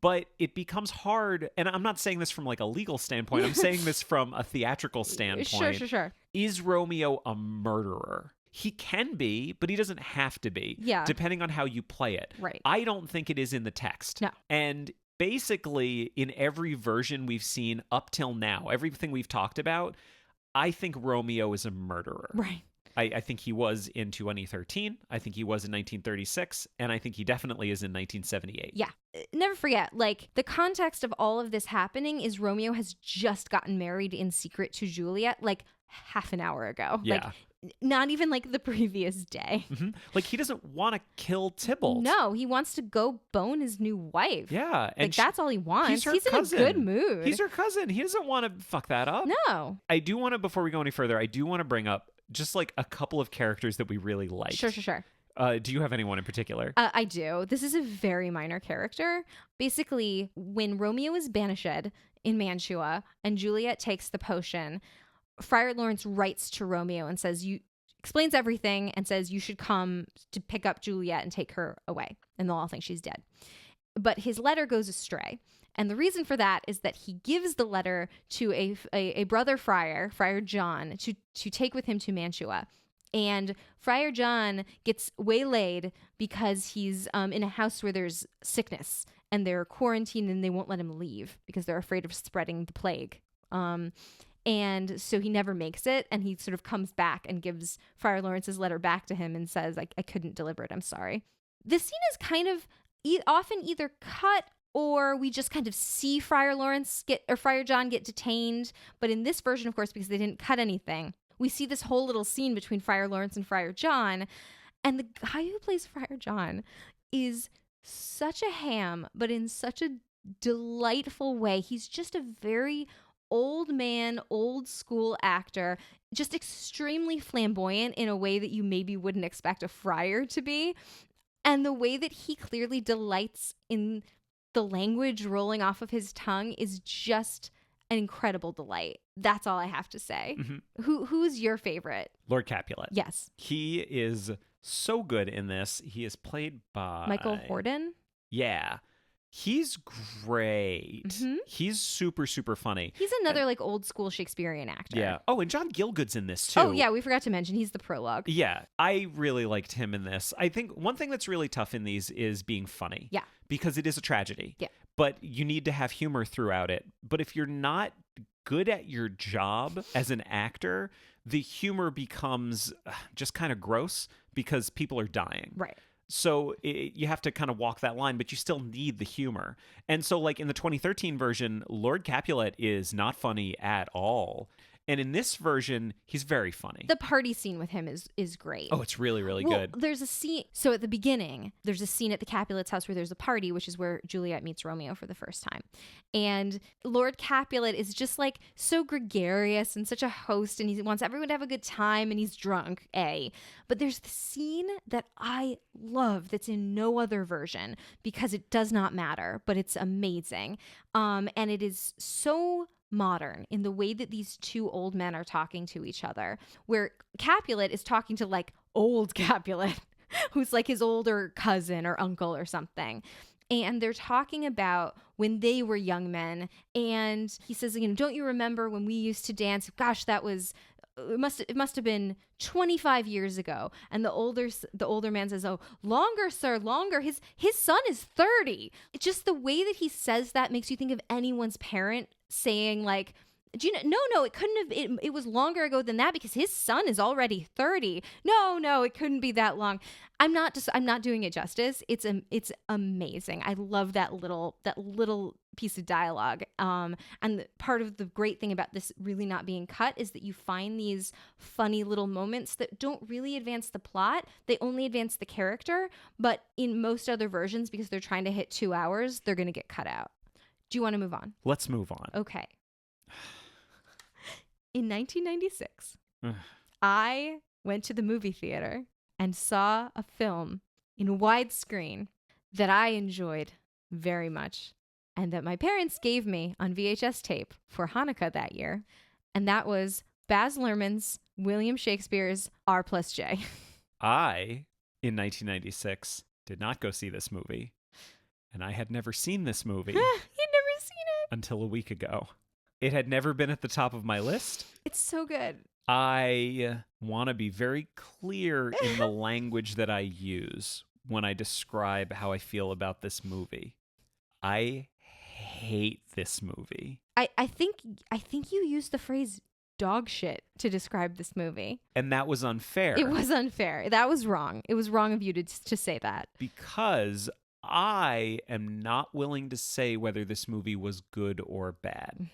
but it becomes hard, and I'm not saying this from like a legal standpoint, I'm saying this from a theatrical standpoint. Sure. Is Romeo a murderer? He can be, but he doesn't have to be. Yeah. Depending on how you play it. Right. I don't think it is in the text. No. And basically, in every version we've seen up till now, everything we've talked about, I think Romeo is a murderer. Right. I think he was in 2013. I think he was in 1936. And I think he definitely is in 1978. Yeah. Never forget, like, the context of all of this happening is Romeo has just gotten married in secret to Juliet, like, half an hour ago. Yeah. Like, not even, like, the previous day. Mm-hmm. Like, he doesn't want to kill Tybalt. No, he wants to go bone his new wife. Yeah. And like, that's all he wants. He's in cousin. a good mood. He's her cousin. He doesn't want to fuck that up. No. I do want to, before we go any further, I do want to bring up just like a couple of characters that we really like. Sure. Do you have anyone in particular? I do. This is a very minor character. Basically, when Romeo is banished in Mantua and Juliet takes the potion, Friar Laurence writes to Romeo and explains everything and says you should come to pick up Juliet and take her away, and they'll all think she's dead. But his letter goes astray. And the reason for that is that he gives the letter to a brother friar, Friar John, to take with him to Mantua. And Friar John gets waylaid because he's in a house where there's sickness and they're quarantined and they won't let him leave because they're afraid of spreading the plague. And so he never makes it, and he sort of comes back and gives Friar Lawrence's letter back to him and says, I couldn't deliver it, I'm sorry. This scene is kind of often either cut or we just kind of see Friar John get detained. But in this version, of course, because they didn't cut anything, we see this whole little scene between Friar Laurence and Friar John. And the guy who plays Friar John is such a ham, but in such a delightful way. He's just a very old man, old school actor, just extremely flamboyant in a way that you maybe wouldn't expect a friar to be. And the way that he clearly delights in the language rolling off of his tongue is just an incredible delight. That's all I have to say. Mm-hmm. Who's your favorite? Lord Capulet. Yes. He is so good in this. He is played by Michael Hordern? Yeah. He's great. He's super, super funny. He's another like old school Shakespearean actor. Yeah. Oh, and John Gielgud's in this too. Oh, yeah. We forgot to mention he's the prologue. Yeah. I really liked him in this. I think one thing that's really tough in these is being funny. Yeah. Because it is a tragedy. Yeah. But you need to have humor throughout it. But if you're not good at your job as an actor, the humor becomes just kind of gross because people are dying. Right. So you have to kind of walk that line, but you still need the humor. And so like in the 2013 version, Lord Capulet is not funny at all. And in this version, he's very funny. The party scene with him is great. Oh, it's really, really Well, good. There's a scene. So at the beginning, there's a scene at the Capulets' house where there's a party, which is where Juliet meets Romeo for the first time. And Lord Capulet is just like so gregarious and such a host, and he wants everyone to have a good time, and he's drunk, But there's the scene that I love that's in no other version because it does not matter, but it's amazing. And it is so modern in the way that these two old men are talking to each other, where Capulet is talking to like old Capulet, who's like his older cousin or uncle or something. And they're talking about when they were young men. And he says, don't you remember when we used to dance? Gosh, that was, it must have been 25 years ago. And the older man says, oh, longer, sir, longer. His son is 30. It's just the way that he says that makes you think of anyone's parent saying like, do you know, no, it couldn't have, it was longer ago than that because his son is already 30. No, it couldn't be that long. I'm not doing it justice. It's amazing. I love that little piece of dialogue. And part of the great thing about this really not being cut is that you find these funny little moments that don't really advance the plot. They only advance the character, but in most other versions, because they're trying to hit 2 hours, they're going to get cut out. Do you want to move on? Let's move on. Okay. In 1996, I went to the movie theater and saw a film in widescreen that I enjoyed very much and that my parents gave me on VHS tape for Hanukkah that year. And that was Baz Luhrmann's William Shakespeare's R+J. I, in 1996, did not go see this movie. And I had never seen this movie. You'd never seen it? Until a week ago. It had never been at the top of my list. It's so good. I want to be very clear in the language that I use when I describe how I feel about this movie. I hate this movie. I think you used the phrase dog shit to describe this movie. And that was unfair. It was unfair. That was wrong. It was wrong of you to say that. Because I am not willing to say whether this movie was good or bad.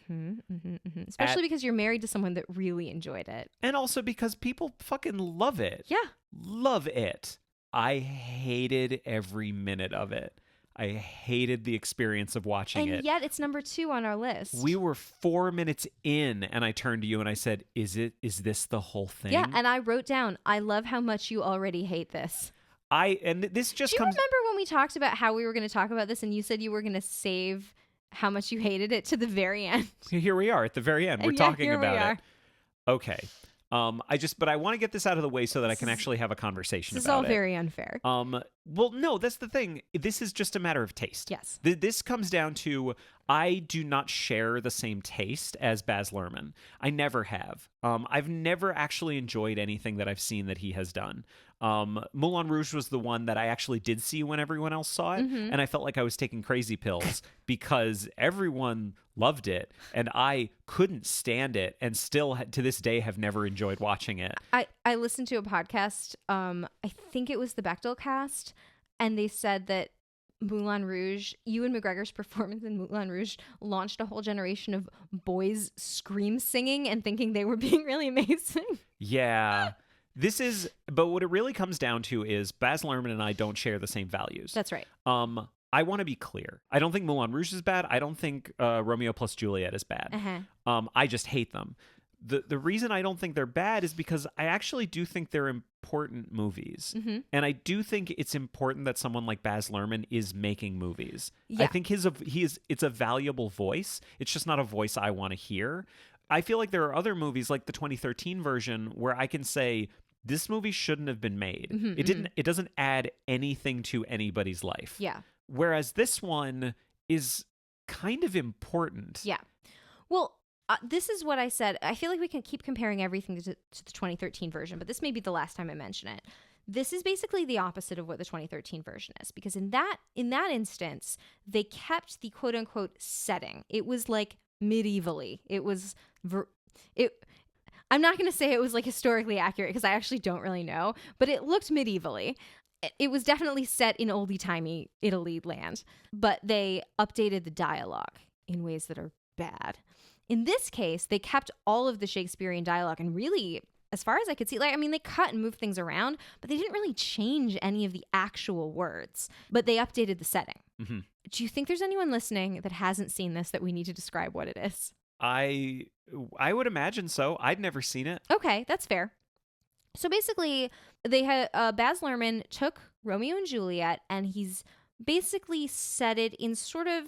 Especially because you're married to someone that really enjoyed it. And also because people fucking love it. Yeah. Love it. I hated every minute of it. I hated the experience of watching it. And yet it's number 2 on our list. We were 4 minutes in and I turned to you and I said, is this the whole thing? Yeah, and I wrote down, I love how much you already hate this. This just Do you comes... remember when we talked about how we were going to talk about this and you said you were going to save how much you hated it to the very end? Here we are at the very end. We're talking about it. Okay. But I want to get this out of the way so that I can actually have a conversation about it. This is all very unfair. Well, no, that's the thing. This is just a matter of taste. Yes. This comes down to I do not share the same taste as Baz Luhrmann. I never have. I've never actually enjoyed anything that I've seen that he has done. Moulin Rouge was the one that I actually did see when everyone else saw it, and I felt like I was taking crazy pills because everyone loved it, and I couldn't stand it, and still to this day have never enjoyed watching it. I listened to a podcast, I think it was the Bechdel cast, and they said that Moulin Rouge, Ewan McGregor's performance in Moulin Rouge launched a whole generation of boys scream singing and thinking they were being really amazing. Yeah. But what it really comes down to is Baz Luhrmann and I don't share the same values. That's right. I want to be clear. I don't think Moulin Rouge is bad. I don't think Romeo plus Juliet is bad. I just hate them. The reason I don't think they're bad is because I actually do think they're important movies. And I do think it's important that someone like Baz Luhrmann is making movies. Yeah. I think it's a valuable voice. It's just not a voice I want to hear. I feel like there are other movies like the 2013 version where I can say this movie shouldn't have been made. It doesn't add anything to anybody's life. Yeah. Whereas this one is kind of important. Yeah. Well, this is what I said. I feel like we can keep comparing everything to the 2013 version, but this may be the last time I mention it. This is basically the opposite of what the 2013 version is, because in that instance, they kept the quote unquote setting. It was like medievally. It was I'm not going to say it was like historically accurate because I actually don't really know, but it looked medievally. It was definitely set in oldie-timey Italy land, but they updated the dialogue in ways that are bad. In this case, they kept all of the Shakespearean dialogue and really, as far as I could see, they cut and moved things around, but they didn't really change any of the actual words, but they updated the setting. Mm-hmm. Do you think there's anyone listening that hasn't seen this that we need to describe what it is? I would imagine so. I'd never seen it. Okay, that's fair. So basically, they had Baz Luhrmann took Romeo and Juliet, and he's basically set it in sort of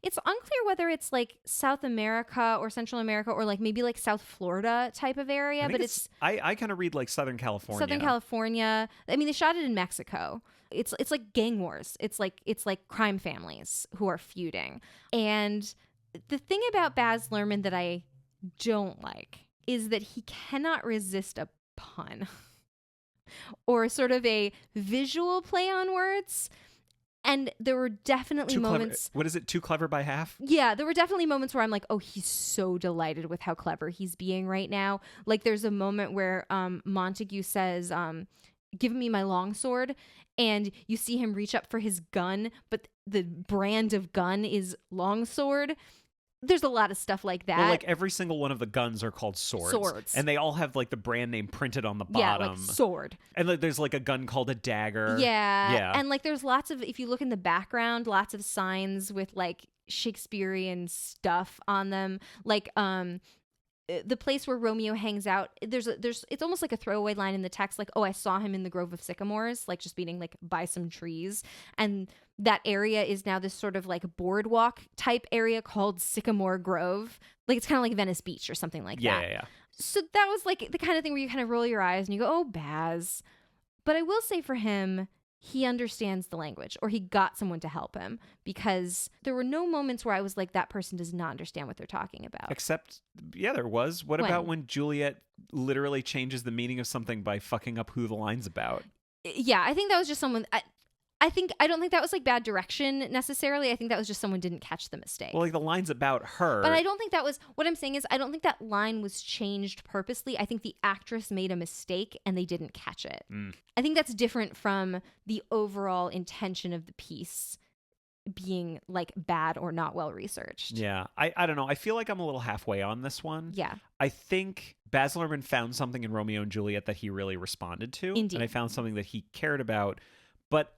it's unclear whether it's like South America or Central America or like maybe like South Florida type of area, but it's I kind of read like Southern California. Southern California. I mean, they shot it in Mexico. It's like gang wars. It's like crime families who are feuding. And the thing about Baz Luhrmann that I don't like is that he cannot resist a pun or sort of a visual play on words. And there were definitely moments. What is it? Too clever by half? Yeah, there were definitely moments where I'm like, oh, he's so delighted with how clever he's being right now. Like there's a moment where Montague says, give me my longsword. And you see him reach up for his gun, but the brand of gun is longsword. There's a lot of stuff like that. Well, like every single one of the guns are called swords. And they all have like the brand name printed on the bottom. Yeah, like sword. And like, there's like a gun called a dagger. Yeah. And like there's lots of, if you look in the background, lots of signs with like Shakespearean stuff on them. Like the place where Romeo hangs out, there's it's almost like a throwaway line in the text, like, oh, I saw him in the grove of sycamores, like just meaning like by some trees. And that area is now this sort of like boardwalk type area called Sycamore Grove. Like it's kind of like Venice Beach or something like that. Yeah. So that was like the kind of thing where you kind of roll your eyes and you go, oh, Baz. But I will say for him, he understands the language, or he got someone to help him, because there were no moments where I was like, that person does not understand what they're talking about. Except, yeah, there was. What about when Juliet literally changes the meaning of something by fucking up who the line's about? Yeah, I think that was just someone... I don't think that was like bad direction necessarily. I think that was just someone didn't catch the mistake. Well, like the line's about her. But I don't think that was, what I'm saying is I don't think that line was changed purposely. I think the actress made a mistake and they didn't catch it. I think that's different from the overall intention of the piece being like bad or not well researched. Yeah. I don't know. I feel like I'm a little halfway on this one. Yeah. I think Baz Luhrmann found something in Romeo and Juliet that he really responded to. Indeed. And I found something that he cared about. But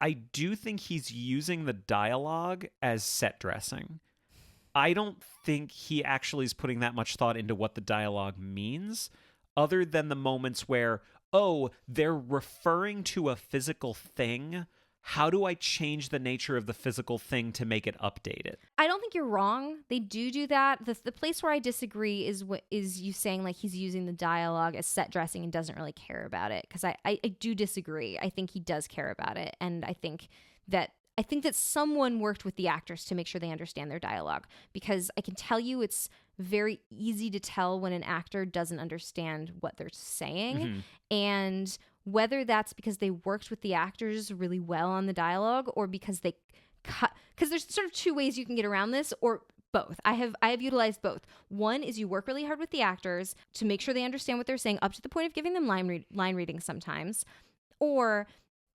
I do think he's using the dialogue as set dressing. I don't think he actually is putting that much thought into what the dialogue means, other than the moments where, oh, they're referring to a physical thing. How do I change the nature of the physical thing to make it updated? I don't think you're wrong. They do that. The place where I disagree is you saying like he's using the dialogue as set dressing and doesn't really care about it. Because I do disagree. I think he does care about it. And I think that someone worked with the actors to make sure they understand their dialogue. Because I can tell you it's very easy to tell when an actor doesn't understand what they're saying. Mm-hmm. And whether that's because they worked with the actors really well on the dialogue or because they cut, because there's sort of two ways you can get around this, or both. I have utilized both. One is you work really hard with the actors to make sure they understand what they're saying up to the point of giving them line reading sometimes. Or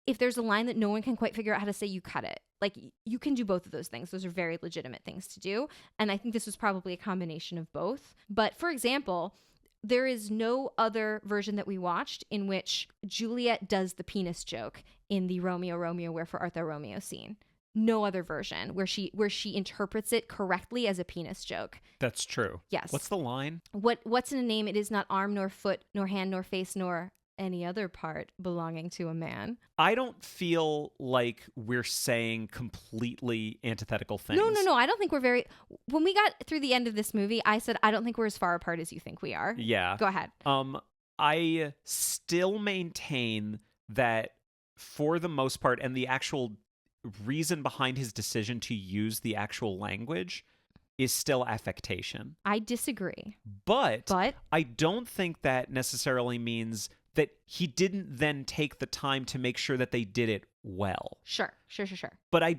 if there's a line that no one can quite figure out how to say, you cut it. Like you can do both of those things. Those are very legitimate things to do. And I think this was probably a combination of both. But for example, there is no other version that we watched in which Juliet does the penis joke in the Romeo, Wherefore Art Thou Romeo scene. No other version where she interprets it correctly as a penis joke. That's true. Yes. What's the line? What's in a name? It is not arm nor foot nor hand nor face nor any other part belonging to a man. I don't feel like we're saying completely antithetical things. No. I don't think we're very... When we got through the end of this movie, I said, I don't think we're as far apart as you think we are. Yeah. Go ahead. I still maintain that for the most part, and the actual reason behind his decision to use the actual language is still affectation. I disagree. But I don't think that necessarily means that he didn't then take the time to make sure that they did it well. Sure. But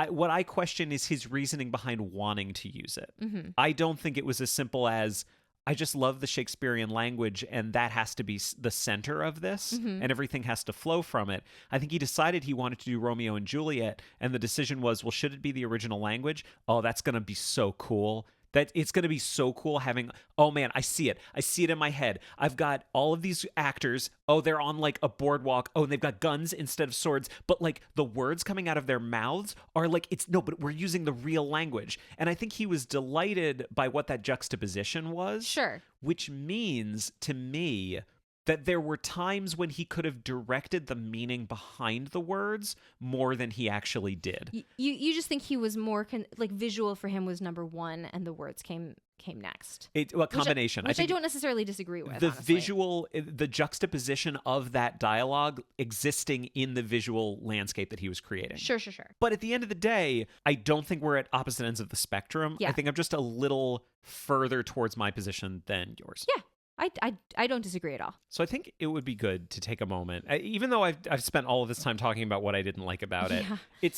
what I question is his reasoning behind wanting to use it. Mm-hmm. I don't think it was as simple as, I just love the Shakespearean language and that has to be the center of this and everything has to flow from it. I think he decided he wanted to do Romeo and Juliet and the decision was, well, should it be the original language? Oh, that's going to be so cool. That it's going to be so cool having, oh man, I see it. I see it in my head. I've got all of these actors. Oh, they're on like a boardwalk. Oh, and they've got guns instead of swords. But like the words coming out of their mouths are like, but we're using the real language. And I think he was delighted by what that juxtaposition was. Sure. Which means to me that there were times when he could have directed the meaning behind the words more than he actually did. You just think he was more like visual for him was number one, and the words came next. A combination. Which I don't necessarily disagree with. The honestly. visual, the juxtaposition of that dialogue existing in the visual landscape that he was creating. Sure. But at the end of the day, I don't think we're at opposite ends of the spectrum. Yeah. I think I'm just a little further towards my position than yours. Yeah. I don't disagree at all. So I think it would be good to take a moment, even though I've spent all of this time talking about what I didn't like about it. Yeah.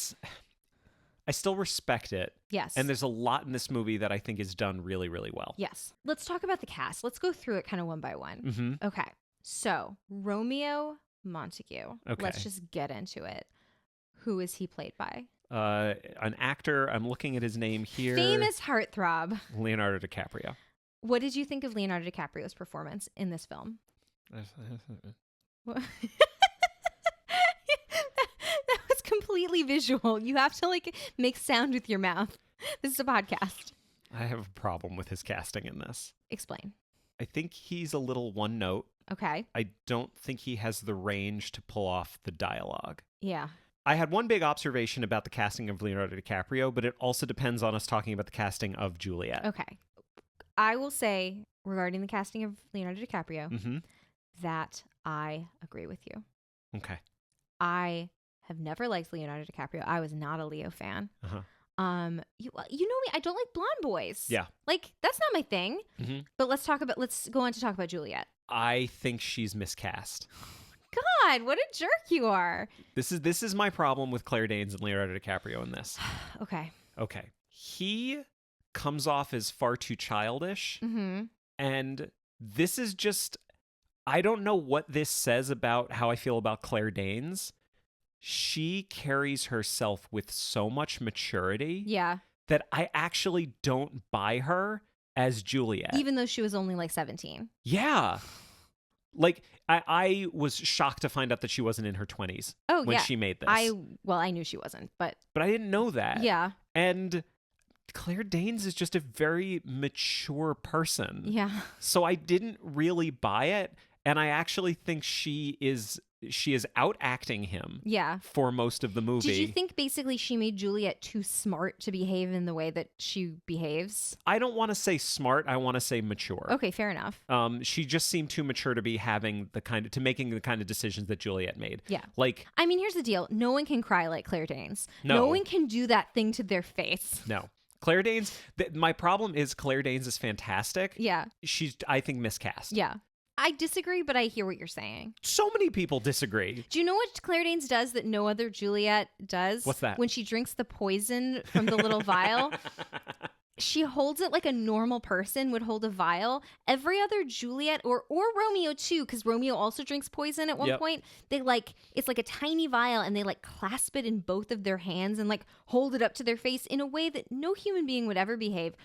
I still respect it. Yes. And there's a lot in this movie that I think is done really, really well. Yes. Let's talk about the cast. Let's go through it kind of one by one. Mm-hmm. Okay. So Romeo Montague. Okay. Let's just get into it. Who is he played by? An actor. I'm looking at his name here. Famous heartthrob. Leonardo DiCaprio. What did you think of Leonardo DiCaprio's performance in this film? What? That was completely visual. You have to like make sound with your mouth. This is a podcast. I have a problem with his casting in this. Explain. I think he's a little one note. Okay. I don't think he has the range to pull off the dialogue. Yeah. I had one big observation about the casting of Leonardo DiCaprio, but it also depends on us talking about the casting of Juliet. Okay. I will say regarding the casting of Leonardo DiCaprio that I agree with you. Okay. I have never liked Leonardo DiCaprio. I was not a Leo fan. Uh-huh. You know me. I don't like blonde boys. Yeah. Like that's not my thing. Mm-hmm. But let's go on to talk about Juliet. I think she's miscast. God, what a jerk you are. This is my problem with Claire Danes and Leonardo DiCaprio in this. Okay. He comes off as far too childish. Mm-hmm. And this is just, I don't know what this says about how I feel about Claire Danes. She carries herself with so much maturity that I actually don't buy her as Juliet. Even though she was only like 17. Yeah. Like, I was shocked to find out that she wasn't in her 20s when she made this. I knew she wasn't, but I didn't know that. Yeah. And Claire Danes is just a very mature person. Yeah. So I didn't really buy it. And I actually think she is out acting him for most of the movie. Did you think basically she made Juliet too smart to behave in the way that she behaves? I don't want to say smart. I want to say mature. Okay, fair enough. She just seemed too mature to be making the kind of decisions that Juliet made. Yeah. Like, I mean, here's the deal. No one can cry like Claire Danes. No one can do that thing to their face. No. Claire Danes, my problem is Claire Danes is fantastic. Yeah. She's, I think, miscast. Yeah. I disagree, but I hear what you're saying. So many people disagree. Do you know what Claire Danes does that no other Juliet does? What's that? When she drinks the poison from the little vial, she holds it like a normal person would hold a vial. Every other Juliet or Romeo too, because Romeo also drinks poison at one point. They it's like a tiny vial and they like clasp it in both of their hands and like hold it up to their face in a way that no human being would ever behave.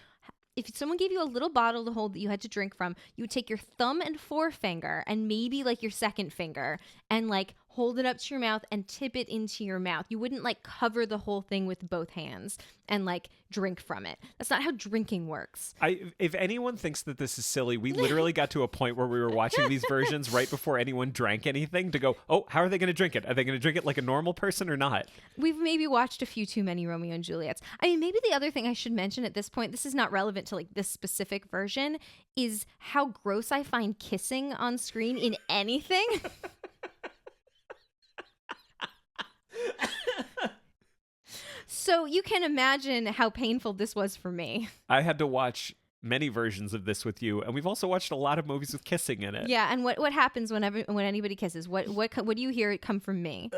If someone gave you a little bottle to hold that you had to drink from, you would take your thumb and forefinger and maybe like your second finger and like hold it up to your mouth and tip it into your mouth. You wouldn't like cover the whole thing with both hands and like drink from it. That's not how drinking works. If anyone thinks that this is silly, we literally got to a point where we were watching these versions right before anyone drank anything to go, oh, how are they going to drink it? Are they going to drink it like a normal person or not? We've maybe watched a few too many Romeo and Juliets. I mean, maybe the other thing I should mention at this point, this is not relevant to like this specific version, is how gross I find kissing on screen in anything. So you can imagine how painful this was for me. I had to watch many versions of this with you, and we've also watched a lot of movies with kissing in it. Yeah, and what happens when anybody kisses? What do you hear it come from me?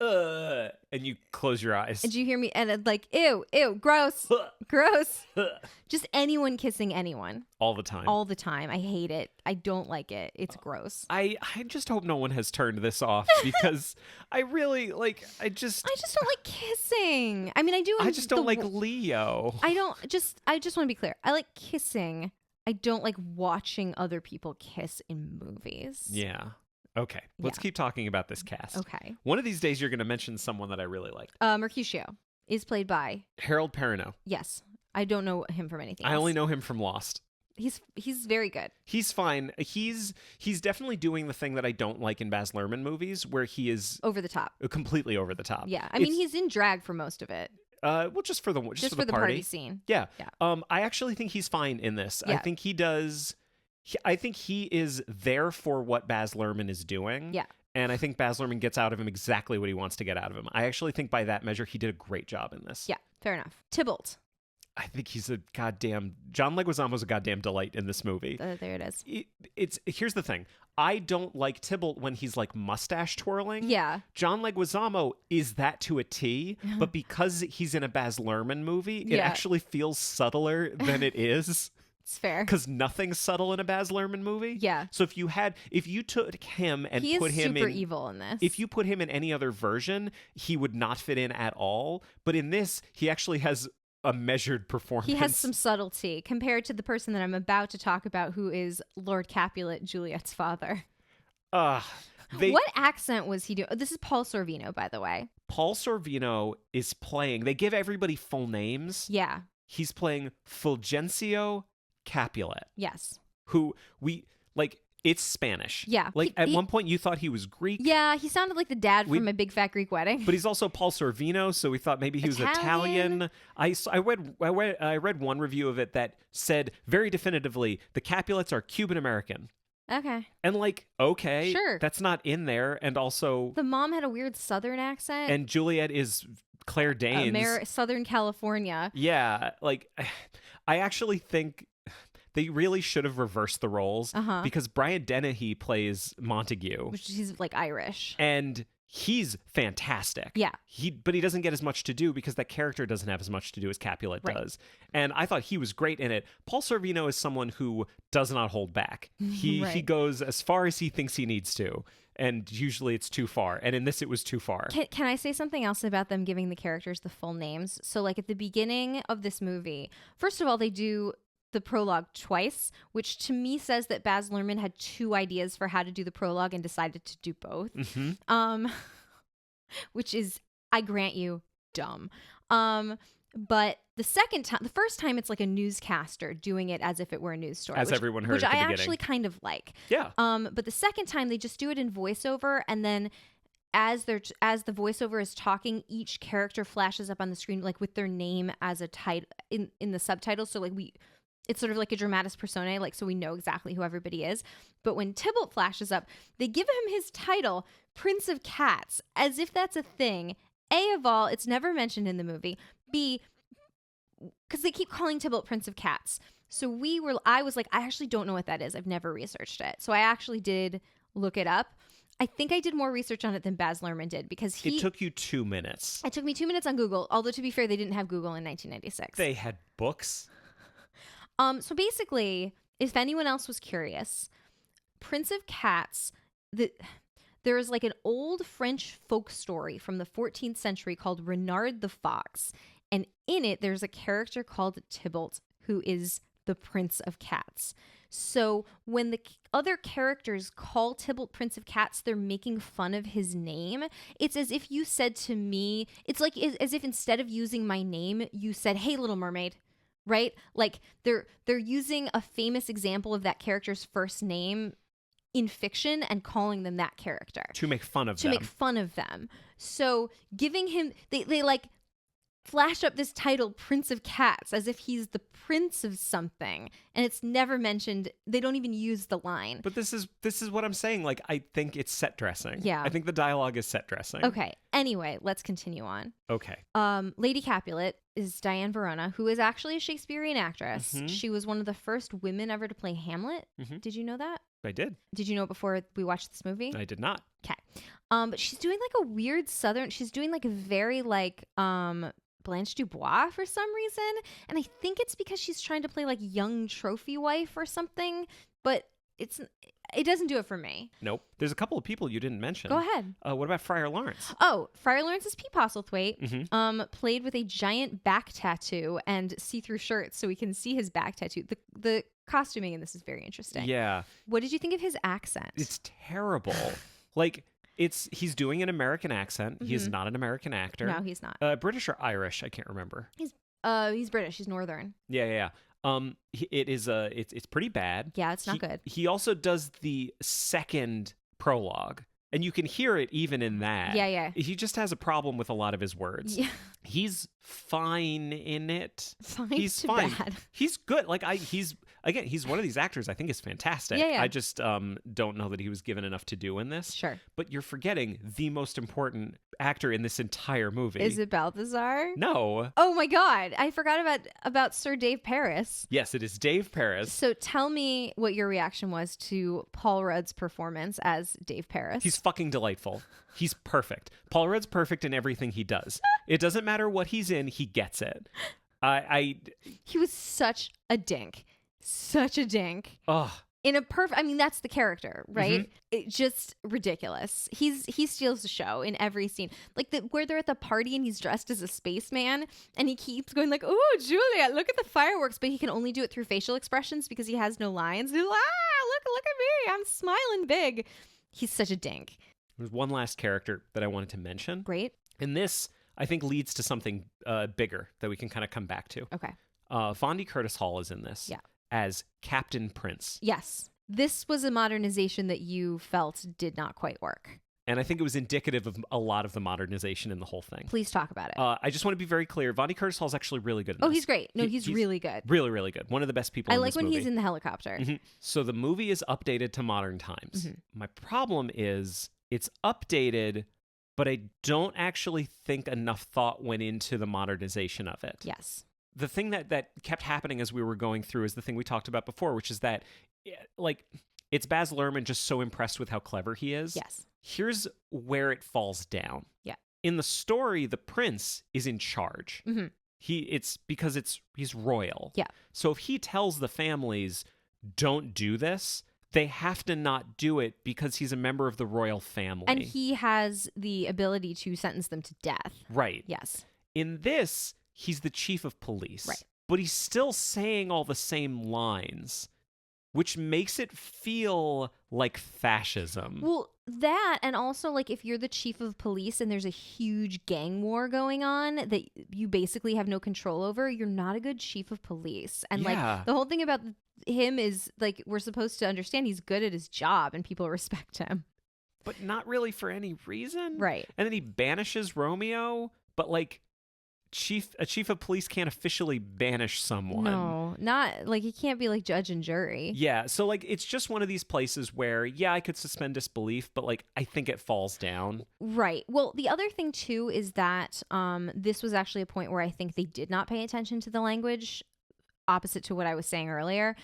And you close your eyes. And do you hear me? And it's like, ew, gross, gross. Just anyone kissing anyone. All the time. All the time. I hate it. I don't like it. It's gross. I just hope no one has turned this off because I really I just don't like kissing. I mean, I do. I just don't like Leo. I just want to be clear. I like kissing. I don't like watching other people kiss in movies. Yeah. Okay. Let's keep talking about this cast. Okay. One of these days you're going to mention someone that I really like. Mercutio is played by Harold Perrineau. Yes. I don't know him from anything else. I only know him from Lost. He's very good. He's fine. He's definitely doing the thing that I don't like in Baz Luhrmann movies, where he is over the top, completely over the top. Yeah, I mean he's in drag for most of it. Well, just for the party scene. Yeah. I actually think he's fine in this. Yeah. I think he does. I think he is there for what Baz Luhrmann is doing. Yeah. And I think Baz Luhrmann gets out of him exactly what he wants to get out of him. I actually think by that measure, he did a great job in this. Yeah, fair enough. Thibault. I think he's a goddamn... John Leguizamo's a goddamn delight in this movie. There it is. Here's the thing. I don't like Thibault when he's like mustache twirling. Yeah. John Leguizamo is that to a T, but because he's in a Baz Luhrmann movie, it actually feels subtler than it is. It's fair. Because nothing's subtle in a Baz Luhrmann movie. Yeah. So if you took him and put him in... He is super evil in this. If you put him in any other version, he would not fit in at all. But in this, he actually has a measured performance. He has some subtlety compared to the person that I'm about to talk about, who is Lord Capulet, Juliet's father. What accent was he doing? This is Paul Sorvino, by the way. Paul Sorvino is playing... They give everybody full names. Yeah. He's playing Fulgencio Capulet. Yes. Who it's Spanish. Yeah. At one point you thought he was Greek. Yeah, he sounded like the dad from A Big Fat Greek Wedding. But he's also Paul Sorvino, so we thought maybe he was Italian. I read one review of it that said very definitively the Capulets are Cuban American. Okay. And okay, sure, that's not in there. And also the mom had a weird Southern accent. And Juliet is Claire Danes. Southern California. Yeah, I actually think they really should have reversed the roles because Brian Dennehy plays Montague, which he's Irish, and he's fantastic. Yeah, but he doesn't get as much to do because that character doesn't have as much to do as Capulet does. And I thought he was great in it. Paul Sorvino is someone who does not hold back. He goes as far as he thinks he needs to. And usually it's too far. And in this, it was too far. Can I say something else about them giving the characters the full names? So at the beginning of this movie, first of all, they do the prologue twice, which to me says that Baz Luhrmann had two ideas for how to do the prologue and decided to do both. Which is, I grant you, dumb. But the first time it's like a newscaster doing it as if it were a news story. Everyone heard which at the I beginning. actually kind of like. Yeah. But the second time they just do it in voiceover, and then as the voiceover is talking, each character flashes up on the screen with their name as a title in the subtitles. So it's sort of like a dramatis personae, so we know exactly who everybody is. But when Thibault flashes up, they give him his title, Prince of Cats, as if that's a thing. A, of all, it's never mentioned in the movie. B, because they keep calling Thibault Prince of Cats. So I was like, I actually don't know what that is. I've never researched it. So I actually did look it up. I think I did more research on it than Baz Luhrmann did because It took you 2 minutes. It took me 2 minutes on Google. Although, to be fair, they didn't have Google in 1996. They had books. So basically, if anyone else was curious, Prince of Cats, there is an old French folk story from the 14th century called Renard the Fox. And in it, there's a character called Thibault who is the Prince of Cats. So when the other characters call Thibault Prince of Cats, they're making fun of his name. It's as if you said to me, it's as if instead of using my name, you said, "Hey, Little Mermaid." Right? They're using a famous example of that character's first name in fiction and calling them that character. To make fun of them. To make fun of them. So giving him, they flash up this title, Prince of Cats, as if he's the prince of something, and it's never mentioned. They don't even use the line. But this is what I'm saying. Like, I think it's set dressing. Yeah. I think the dialogue is set dressing. Okay. Anyway, let's continue on. Okay. Lady Capulet is Diane Verona, who is actually a Shakespearean actress. Mm-hmm. She was one of the first women ever to play Hamlet. Mm-hmm. Did you know that? I did. Did you know it before we watched this movie? I did not. Okay. But she's doing like a weird Southern. She's doing like a very like Blanche Dubois for some reason, and I think it's because she's trying to play like young trophy wife or something. But it doesn't do it for me. Nope. There's a couple of people you didn't mention. Go ahead. What about Friar Laurence? Oh, Friar Lawrence is Pete Postlethwaite. Mm-hmm. Played with a giant back tattoo and see-through shirts, so we can see his back tattoo. The costuming in this is very interesting. Yeah. What did you think of his accent? It's terrible. Like, he's doing an American accent. He is Mhm. not an American actor. No, he's not. British or Irish? I can't remember. He's British. He's Northern. Yeah. It is it's pretty bad. Yeah, it's not good. He also does the second prologue, and you can hear it even in that. Yeah. He just has a problem with a lot of his words. Yeah. He's fine in it. Fine He's to fine. bad. He's good. Like he's one of these actors I think is fantastic. Yeah. I just don't know that he was given enough to do in this. Sure. But you're forgetting the most important actor in this entire movie. Is it Balthazar? No. Oh my God. I forgot about Sir Dave Paris. Yes, it is Dave Paris. So tell me what your reaction was to Paul Rudd's performance as Dave Paris. He's fucking delightful. He's perfect. Paul Rudd's perfect in everything he does. It doesn't matter what he's in, he gets it. He was such a dink. Such a dink. Ugh. In a perfect, I mean, that's the character, right? Mm-hmm. It's just ridiculous. He steals the show in every scene. Like where they're at the party and he's dressed as a spaceman and he keeps going like, "Oh, Juliet, look at the fireworks," but he can only do it through facial expressions because he has no lines. He's like, look at me, I'm smiling big. He's such a dink. There's one last character that I wanted to mention. Great. And this, I think, leads to something bigger that we can kind of come back to. Okay. Fondy Curtis Hall is in this. Yeah. As Captain Prince. Yes. This was a modernization that you felt did not quite work. And I think it was indicative of a lot of the modernization in the whole thing. Please talk about it. I just want to be very clear. Fondy Curtis Hall is actually really good in this. He's great. No, he's really good. Really, really good. One of the best people in this movie. I like when he's in the helicopter. Mm-hmm. So the movie is updated to modern times. Mm-hmm. My problem is it's updated, but I don't actually think enough thought went into the modernization of it. Yes. The thing that kept happening as we were going through is the thing we talked about before, which is that, like, it's Baz Luhrmann just so impressed with how clever he is. Yes. Here's where it falls down. Yeah. In the story, the prince is in charge. Mm-hmm. It's because he's royal. Yeah. So if he tells the families, don't do this, they have to not do it because he's a member of the royal family. And he has the ability to sentence them to death. Right. Yes. In this, he's the chief of police. Right. But he's still saying all the same lines, which makes it feel like fascism. Well, that, and also, like, if you're the chief of police and there's a huge gang war going on that you basically have no control over, you're not a good chief of police. And, like, the whole thing about him is, like, we're supposed to understand he's good at his job and people respect him. But not really for any reason. Right. And then he banishes Romeo, but, like, a chief of police can't officially banish someone. No, not like he can't be like judge and jury. Yeah, so like it's just one of these places where I could suspend disbelief, but like I think it falls down. Right. Well, the other thing too is that this was actually a point where I think they did not pay attention to the language, opposite to what I was saying earlier,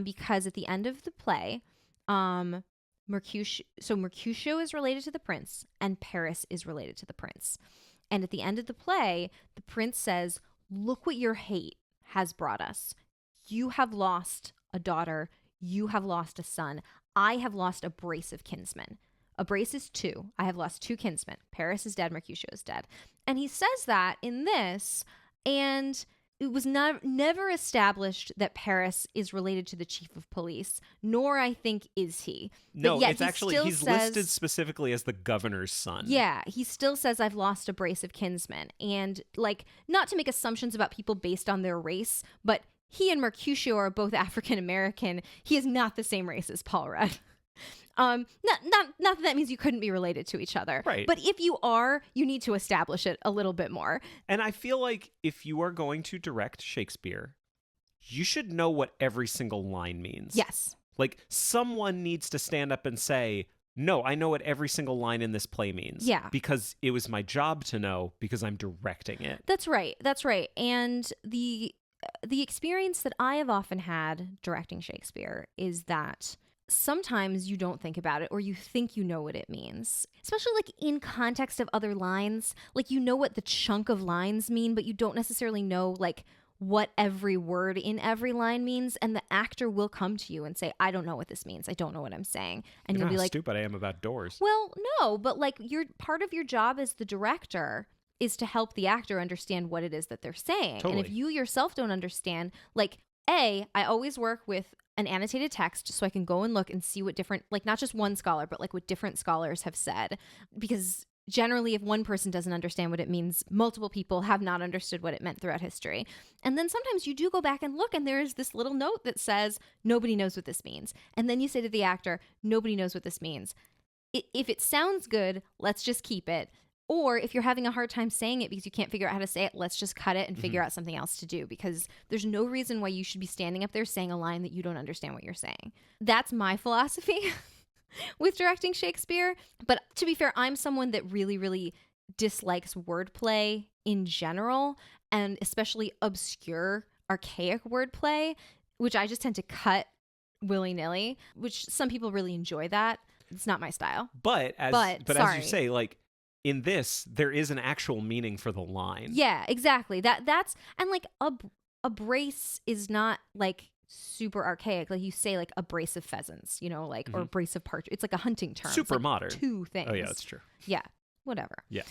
because at the end of the play, Mercutio is related to the prince and Paris is related to the prince. And at the end of the play, the prince says, "Look what your hate has brought us. You have lost a daughter. You have lost a son. I have lost a brace of kinsmen. A brace is 2. I have lost 2 kinsmen. Paris is dead. Mercutio is dead." And he says that in this, and it was never established that Paris is related to the chief of police, nor I think is he. No, yet it's actually, he's listed specifically as the governor's son. Yeah, he still says, "I've lost a brace of kinsmen." And, like, not to make assumptions about people based on their race, but he and Mercutio are both African American. He is not the same race as Paul Rudd. Not that means you couldn't be related to each other. Right. But if you are, you need to establish it a little bit more. And I feel like if you are going to direct Shakespeare, you should know what every single line means. Yes. Like, someone needs to stand up and say, no, I know what every single line in this play means. Yeah. Because it was my job to know because I'm directing it. That's right. And the experience that I have often had directing Shakespeare is that sometimes you don't think about it, or you think you know what it means, especially like in context of other lines. Like, you know what the chunk of lines mean, but you don't necessarily know like what every word in every line means. And the actor will come to you and say, I don't know what this means. I don't know what I'm saying. And you'll be like, stupid I am about doors. Well, no, but like part of your job as the director is to help the actor understand what it is that they're saying. Totally. And if you yourself don't understand, like, I always work with an annotated text so I can go and look and see what different, like, not just one scholar, but like what different scholars have said. Because generally, if one person doesn't understand what it means, multiple people have not understood what it meant throughout history. And then sometimes you do go back and look, and there is this little note that says, nobody knows what this means. And then you say to the actor, nobody knows what this means. If it sounds good, let's just keep it. Or if you're having a hard time saying it because you can't figure out how to say it, let's just cut it and figure out something else to do, because there's no reason why you should be standing up there saying a line that you don't understand what you're saying. That's my philosophy with directing Shakespeare. But to be fair, I'm someone that really, really dislikes wordplay in general, and especially obscure, archaic wordplay, which I just tend to cut willy-nilly, which some people really enjoy that. It's not my style. But as sorry. you say, like, in this, there is an actual meaning for the line. Yeah, exactly. That's and like a brace is not like super archaic. Like, you say like a brace of pheasants, you know, like, or a brace of partridge. It's like a hunting term. Super it's like modern. Two things. Oh yeah, that's true. Yeah, whatever. Yeah.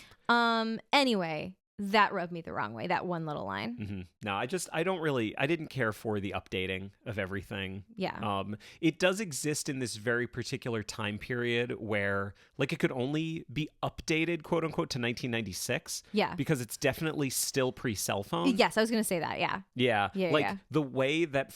Anyway, that rubbed me the wrong way. That one little line. Mm-hmm. No, I didn't care for the updating of everything. Yeah. It does exist in this very particular time period where, like, it could only be updated, quote unquote, to 1996. Yeah. Because it's definitely still pre-cell phone. Yes, I was gonna say that. Yeah. Yeah. Like, yeah. the way that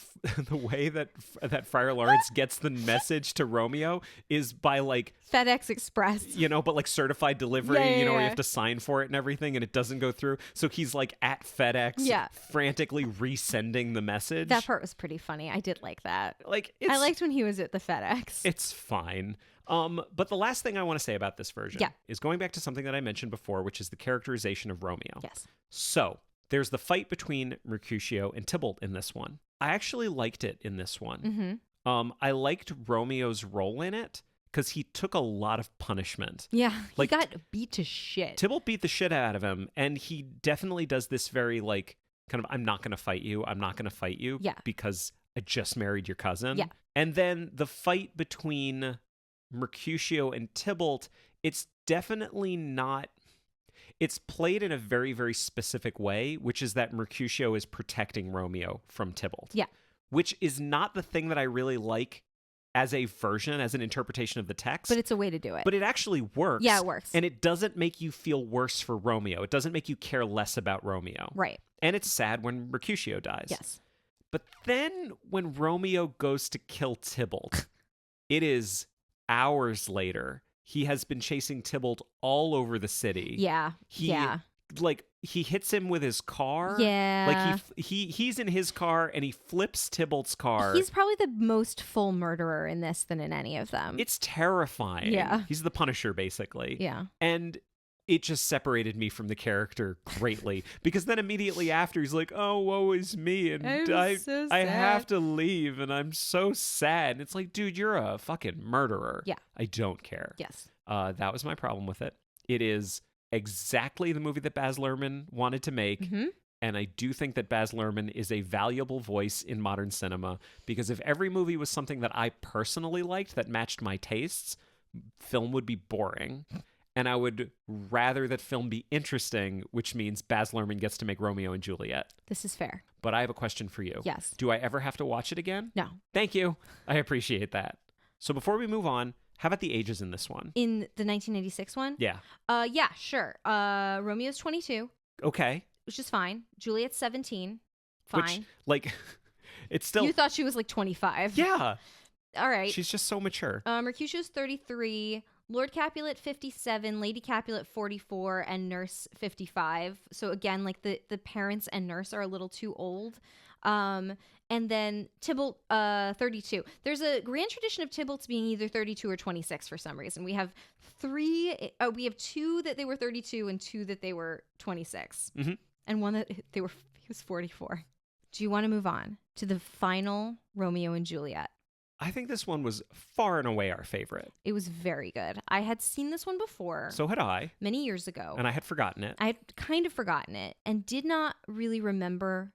Friar Laurence gets the message to Romeo is by, like, FedEx Express. you know, but like certified delivery, Yeah, you know, where you yeah. have to sign for it and everything, and it doesn't go through. So he's like at FedEx, frantically resending the message. That part was pretty funny. I did like that. Like, I liked when he was at the FedEx. It's fine. But the last thing I want to say about this version is going back to something that I mentioned before, which is the characterization of Romeo. Yes. So there's the fight between Mercutio and Thibault in this one. I actually liked it in this one. Mm-hmm. I liked Romeo's role in it because he took a lot of punishment. Yeah, Like, he got beat to shit. Thibault beat the shit out of him, and he definitely does this very, like, kind of, I'm not going to fight you. I'm not going to fight you. Yeah. Because I just married your cousin. Yeah. And then the fight between Mercutio and Thibault, it's definitely not... It's played in a very, very specific way, which is that Mercutio is protecting Romeo from Thibault. Yeah. Which is not the thing that I really like as a version, as an interpretation of the text. But it's a way to do it. But it actually works. Yeah, it works. And it doesn't make you feel worse for Romeo. It doesn't make you care less about Romeo. Right. And it's sad when Mercutio dies. Yes. But then when Romeo goes to kill Thibault, it is hours later. He has been chasing Thibault all over the city. Yeah. He hits him with his car. Yeah. Like he's in his car and he flips Thibault's car. He's probably the most full murderer in this than in any of them. It's terrifying. Yeah. He's the Punisher, basically. Yeah. And it just separated me from the character greatly, because then immediately after he's like, "Oh, woe is me, and so I sad. have to leave, and I'm so sad." And it's like, dude, you're a fucking murderer. Yeah. I don't care. Yes. That was my problem with it. It is exactly the movie that Baz Luhrmann wanted to make. Mm-hmm. And I do think that Baz Luhrmann is a valuable voice in modern cinema, because if every movie was something that I personally liked that matched my tastes, film would be boring. And I would rather that film be interesting, which means Baz Luhrmann gets to make Romeo and Juliet. This is fair. But I have a question for you. Yes. Do I ever have to watch it again? No. Thank you. I appreciate that. So before we move on, how about the ages in this one? In the 1996 one? Yeah. Yeah, sure. Romeo's 22, Okay. which is fine. Juliet's 17. Fine. Which, like, it's still... You thought she was like 25. Yeah. all right. She's just so mature. Mercutio's 33, Lord Capulet 57, Lady Capulet 44, and Nurse 55. So again, like the parents and Nurse are a little too old. And then Thibault 32. There's a grand tradition of Thibaults being either 32 or 26 for some reason. We have two that they were 32 and two that they were 26. Mm-hmm. And one that he was 44. Do you want to move on to the final Romeo and Juliet? I think this one was far and away our favorite. It was very good. I had seen this one before. So had I. Many years ago. And I had forgotten it. I had kind of forgotten it and did not really remember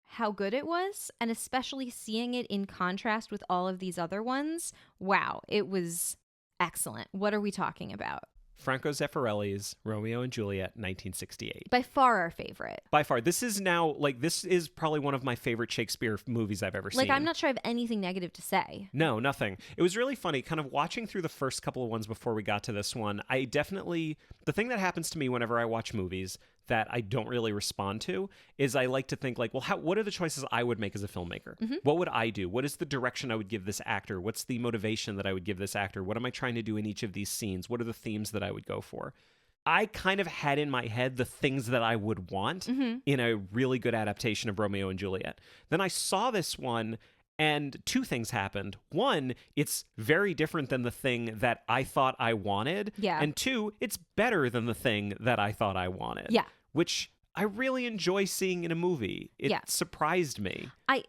how good it was. And especially seeing it in contrast with all of these other ones. Wow, it was excellent. What are we talking about? Franco Zeffirelli's Romeo and Juliet, 1968. By far our favorite. By far. This is probably one of my favorite Shakespeare movies I've ever seen. I'm not sure I have anything negative to say. No, nothing. It was really funny kind of watching through the first couple of ones before we got to this one. The thing that happens to me whenever I watch movies that I don't really respond to is I like to think like, well, what are the choices I would make as a filmmaker? Mm-hmm. What would I do? What is the direction I would give this actor? What's the motivation that I would give this actor? What am I trying to do in each of these scenes? What are the themes that I would go for? I kind of had in my head the things that I would want in a really good adaptation of Romeo and Juliet. Then I saw this one and two things happened. One, it's very different than the thing that I thought I wanted. Yeah. And two, it's better than the thing that I thought I wanted. Yeah. Which I really enjoy seeing in a movie. It surprised me. I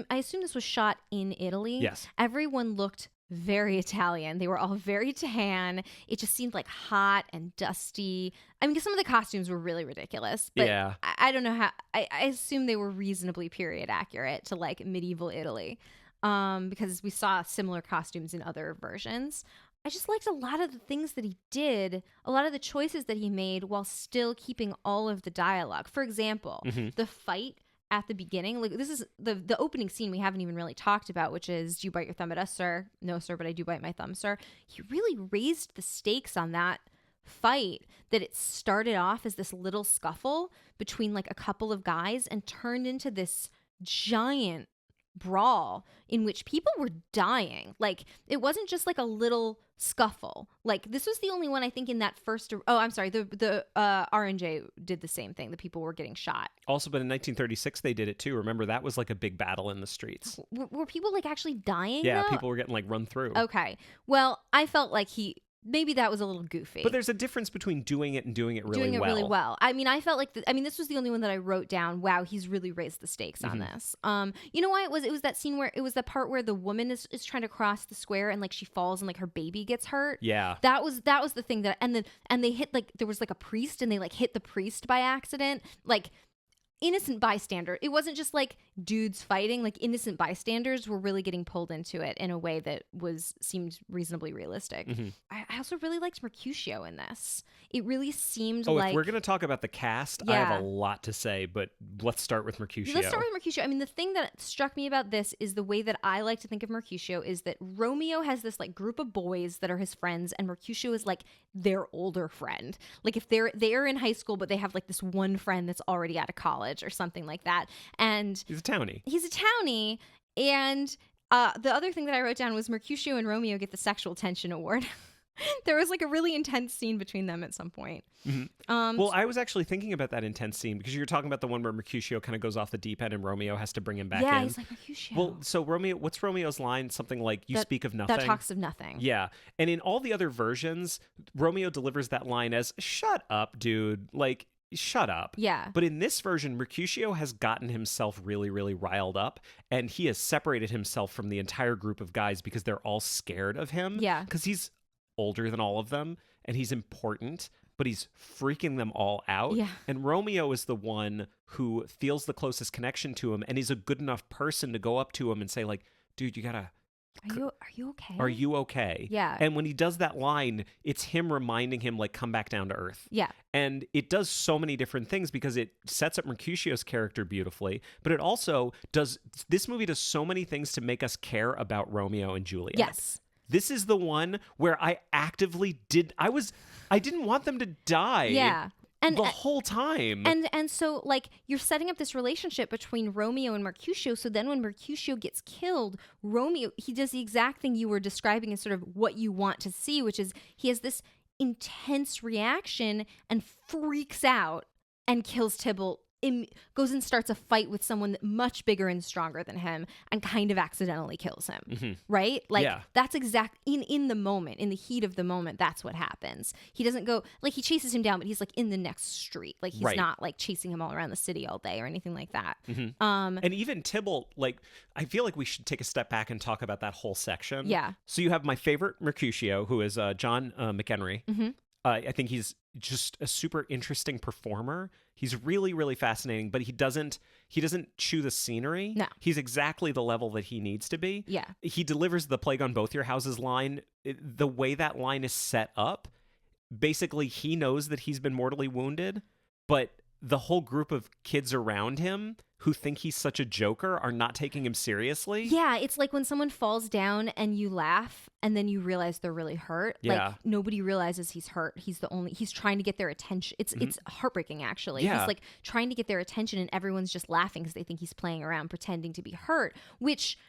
assume this was shot in Italy. Yes. Everyone looked very Italian. They were all very tan. It just seemed like hot and dusty. I mean, some of the costumes were really ridiculous. But yeah. I don't know how. I assume they were reasonably period accurate to like medieval Italy, because we saw similar costumes in other versions. I just liked a lot of the things that he did, a lot of the choices that he made while still keeping all of the dialogue. For example, the fight at the beginning, like this is the opening scene we haven't even really talked about, which is, do you bite your thumb at us, sir? No, sir, but I do bite my thumb, sir. He really raised the stakes on that fight, that it started off as this little scuffle between like a couple of guys and turned into this giant brawl in which people were dying. Like it wasn't just like a little scuffle. Like this was the only one I think in that first. Oh, I'm sorry. The R&J did the same thing. The people were getting shot. Also, but in 1936 they did it too. Remember that was like a big battle in the streets. Were people like actually dying? Yeah, though? People were getting like run through. Okay. Well, I felt like maybe that was a little goofy. But there's a difference between doing it and doing it really well. I mean, I felt like this was the only one that I wrote down. Wow, he's really raised the stakes on this. You know why it was? It was that scene where it was the part where the woman is trying to cross the square and like she falls and like her baby gets hurt. Yeah, that was the thing that and they hit like there was like a priest and they like hit the priest by accident. Like innocent bystander. It wasn't just like dudes fighting. Like innocent bystanders were really getting pulled into it in a way that seemed reasonably realistic. I also really liked Mercutio in this. It really seemed like... if we're going to talk about the cast, I have a lot to say, but let's start with Mercutio. Let's start with Mercutio. I mean, the thing that struck me about this is the way that I like to think of Mercutio is that Romeo has this like group of boys that are his friends, and Mercutio is like their older friend. Like if they're in high school, but they have like this one friend that's already out of college or something like that. And he's a townie. And the other thing that I wrote down was Mercutio and Romeo get the sexual tension award. There was like a really intense scene between them at some point. Well, I was actually thinking about that intense scene because you're talking about the one where Mercutio kind of goes off the deep end and Romeo has to bring him back in. Yeah, he's like, Mercutio. Well, so what's Romeo's line? Something like, you speak of nothing. That talks of nothing. Yeah. And in all the other versions, Romeo delivers that line as, shut up, dude. Like, shut up. Yeah. But in this version, Mercutio has gotten himself really, really riled up, and he has separated himself from the entire group of guys because they're all scared of him. Yeah. Because he's older than all of them, and he's important, but he's freaking them all out. Yeah. And Romeo is the one who feels the closest connection to him, and he's a good enough person to go up to him and say, like, dude, you gotta... Are you okay? Are you okay? Yeah. And when he does that line, it's him reminding him, like, come back down to earth. Yeah. And it does so many different things because it sets up Mercutio's character beautifully, but it also this movie does so many things to make us care about Romeo and Juliet. Yes. This is the one where I actively I didn't want them to die. Yeah. And the whole time. And so, like, you're setting up this relationship between Romeo and Mercutio. So then when Mercutio gets killed, Romeo, he does the exact thing you were describing as sort of what you want to see, which is he has this intense reaction and freaks out and kills Tybalt. Goes and starts a fight with someone much bigger and stronger than him and kind of accidentally kills him. Right? Like, that's in the moment, in the heat of the moment, that's what happens. He doesn't go, like, he chases him down, but he's like in the next street. Like, he's not like chasing him all around the city all day or anything like that. And even Tybalt, like, I feel like we should take a step back and talk about that whole section. Yeah. So you have my favorite Mercutio, who is John McHenry. I think he's just a super interesting performer. He's really, really fascinating, but he doesn't chew the scenery. No. He's exactly the level that he needs to be. Yeah. He delivers the plague on both your houses line. The way that line is set up, basically he knows that he's been mortally wounded, but the whole group of kids around him who think he's such a joker are not taking him seriously. Yeah, it's like when someone falls down and you laugh and then you realize they're really hurt. Yeah. Like, nobody realizes he's hurt. He's trying to get their attention. It's heartbreaking, actually. Yeah. He's like trying to get their attention and everyone's just laughing because they think he's playing around pretending to be hurt, which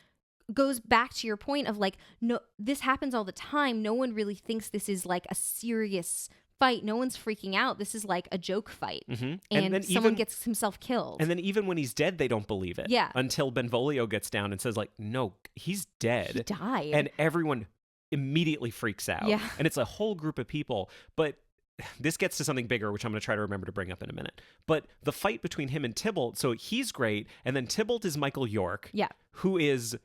goes back to your point of like, no, this happens all the time. No one really thinks this is like a serious fight. No one's freaking out. This is like a joke fight. And then someone gets himself killed. And then even when he's dead, they don't believe it. Yeah. Until Benvolio gets down and says like, no, he's dead. He died. And everyone immediately freaks out. Yeah. And it's a whole group of people. But this gets to something bigger, which I'm going to try to remember to bring up in a minute. But the fight between him and Tybalt, so he's great. And then Tybalt is Michael York. Yeah. Who is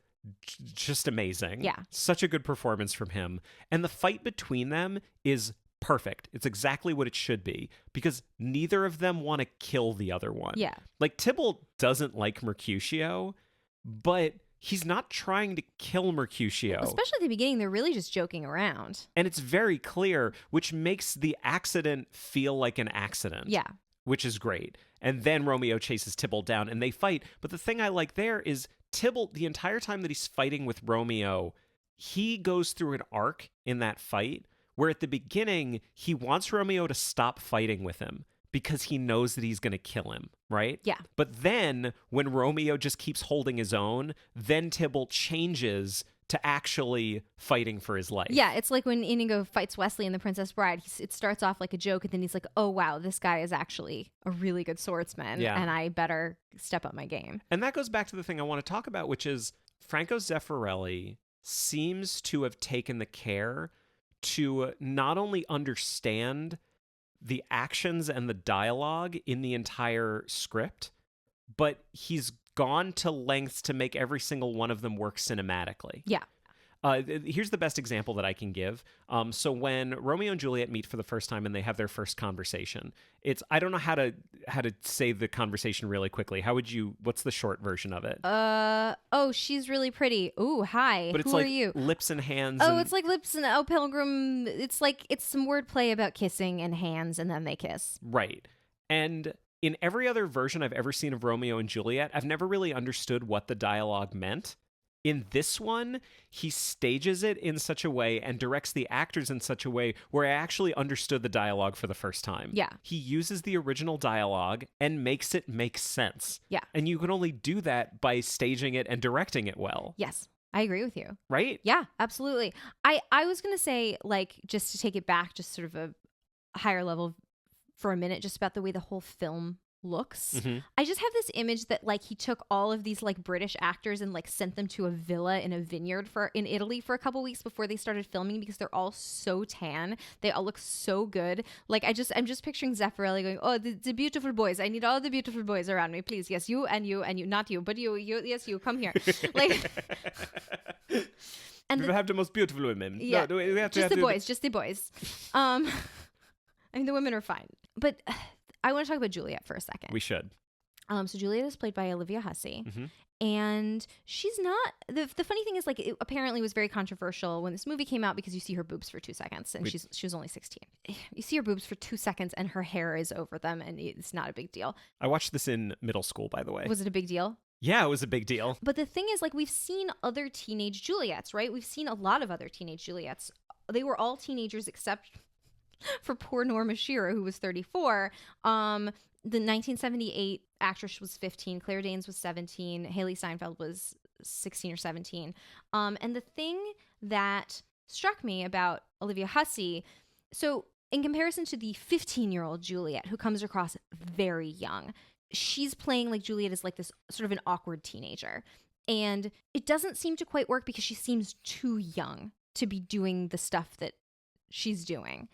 just amazing. Yeah. Such a good performance from him. And the fight between them is perfect. It's exactly what it should be because neither of them want to kill the other one. Yeah. Like Tybalt doesn't like Mercutio, but he's not trying to kill Mercutio. Especially at the beginning, they're really just joking around. And it's very clear, which makes the accident feel like an accident. Yeah. Which is great. And then Romeo chases Tybalt down and they fight. But the thing I like there is Tybalt, the entire time that he's fighting with Romeo, he goes through an arc in that fight where at the beginning, he wants Romeo to stop fighting with him because he knows that he's going to kill him, right? Yeah. But then when Romeo just keeps holding his own, then Tybalt changes to actually fighting for his life. Yeah, it's like when Inigo fights Wesley in The Princess Bride. It starts off like a joke, and then he's like, oh, wow, this guy is actually a really good swordsman, and I better step up my game. And that goes back to the thing I want to talk about, which is Franco Zeffirelli seems to have taken the care to not only understand the actions and the dialogue in the entire script, but he's gone to lengths to make every single one of them work cinematically. Yeah. Here's the best example that I can give. So when Romeo and Juliet meet for the first time and they have their first conversation, I don't know how to say the conversation really quickly. What's the short version of it? Oh, she's really pretty. Ooh, hi. But it's Who like are you? lips and hands. Oh, it's like lips and pilgrim. It's some wordplay about kissing and hands and then they kiss. Right. And in every other version I've ever seen of Romeo and Juliet, I've never really understood what the dialogue meant. In this one, he stages it in such a way and directs the actors in such a way where I actually understood the dialogue for the first time. Yeah. He uses the original dialogue and makes it make sense. Yeah. And you can only do that by staging it and directing it well. Yes. I agree with you. Right? Yeah, absolutely. I was going to say, like, just to take it back, just sort of a higher level for a minute, just about the way the whole film looks. Mm-hmm. I just have this image that like he took all of these like British actors and like sent them to a villa in a vineyard in Italy for a couple weeks before they started filming because they're all so tan. They all look so good. Like I'm just picturing Zeffirelli going, oh, the beautiful boys. I need all the beautiful boys around me, please. Yes, you and you and you, not you, but you. Yes, you come here. Like. And we have the most beautiful women. Yeah, no, we have to just have the boys. Just the boys. I mean, the women are fine, but. I want to talk about Juliet for a second. We should. So Juliet is played by Olivia Hussey. Mm-hmm. And she's not... The funny thing is, like, it apparently was very controversial when this movie came out because you see her boobs for 2 seconds, and she was only 16. You see her boobs for 2 seconds, and her hair is over them, and it's not a big deal. I watched this in middle school, by the way. Was it a big deal? Yeah, it was a big deal. But the thing is, like, we've seen other teenage Juliets, right? We've seen a lot of other teenage Juliets. They were all teenagers except... for poor Norma Shearer, who was 34. The 1978 actress was 15. Claire Danes was 17. Haley Steinfeld was 16 or 17. And the thing that struck me about Olivia Hussey, so in comparison to the 15-year-old Juliet, who comes across very young, she's playing like Juliet is like this sort of an awkward teenager. And it doesn't seem to quite work because she seems too young to be doing the stuff that she's doing.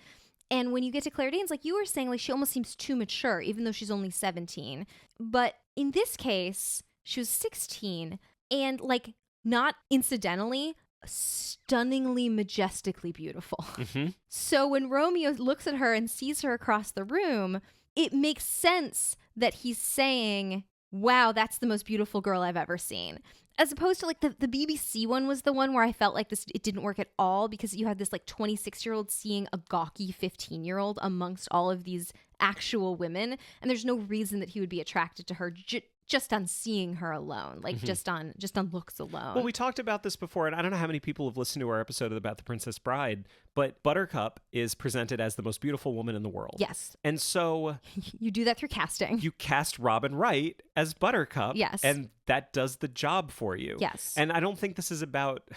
And when you get to Claire Danes, like you were saying, like she almost seems too mature, even though she's only 17. But in this case, she was 16 and like not incidentally, stunningly, majestically beautiful. Mm-hmm. So when Romeo looks at her and sees her across the room, it makes sense that he's saying, wow, that's the most beautiful girl I've ever seen. As opposed to like the BBC one was the one where I felt like it didn't work at all because you had this like 26-year-old seeing a gawky 15-year-old amongst all of these actual women. And there's no reason that he would be attracted to her just on seeing her alone, like just on looks alone. Well, we talked about this before, and I don't know how many people have listened to our episode about The Princess Bride, but Buttercup is presented as the most beautiful woman in the world. Yes. And so you do that through casting. You cast Robin Wright as Buttercup. Yes. And that does the job for you. Yes. And I don't think this is about...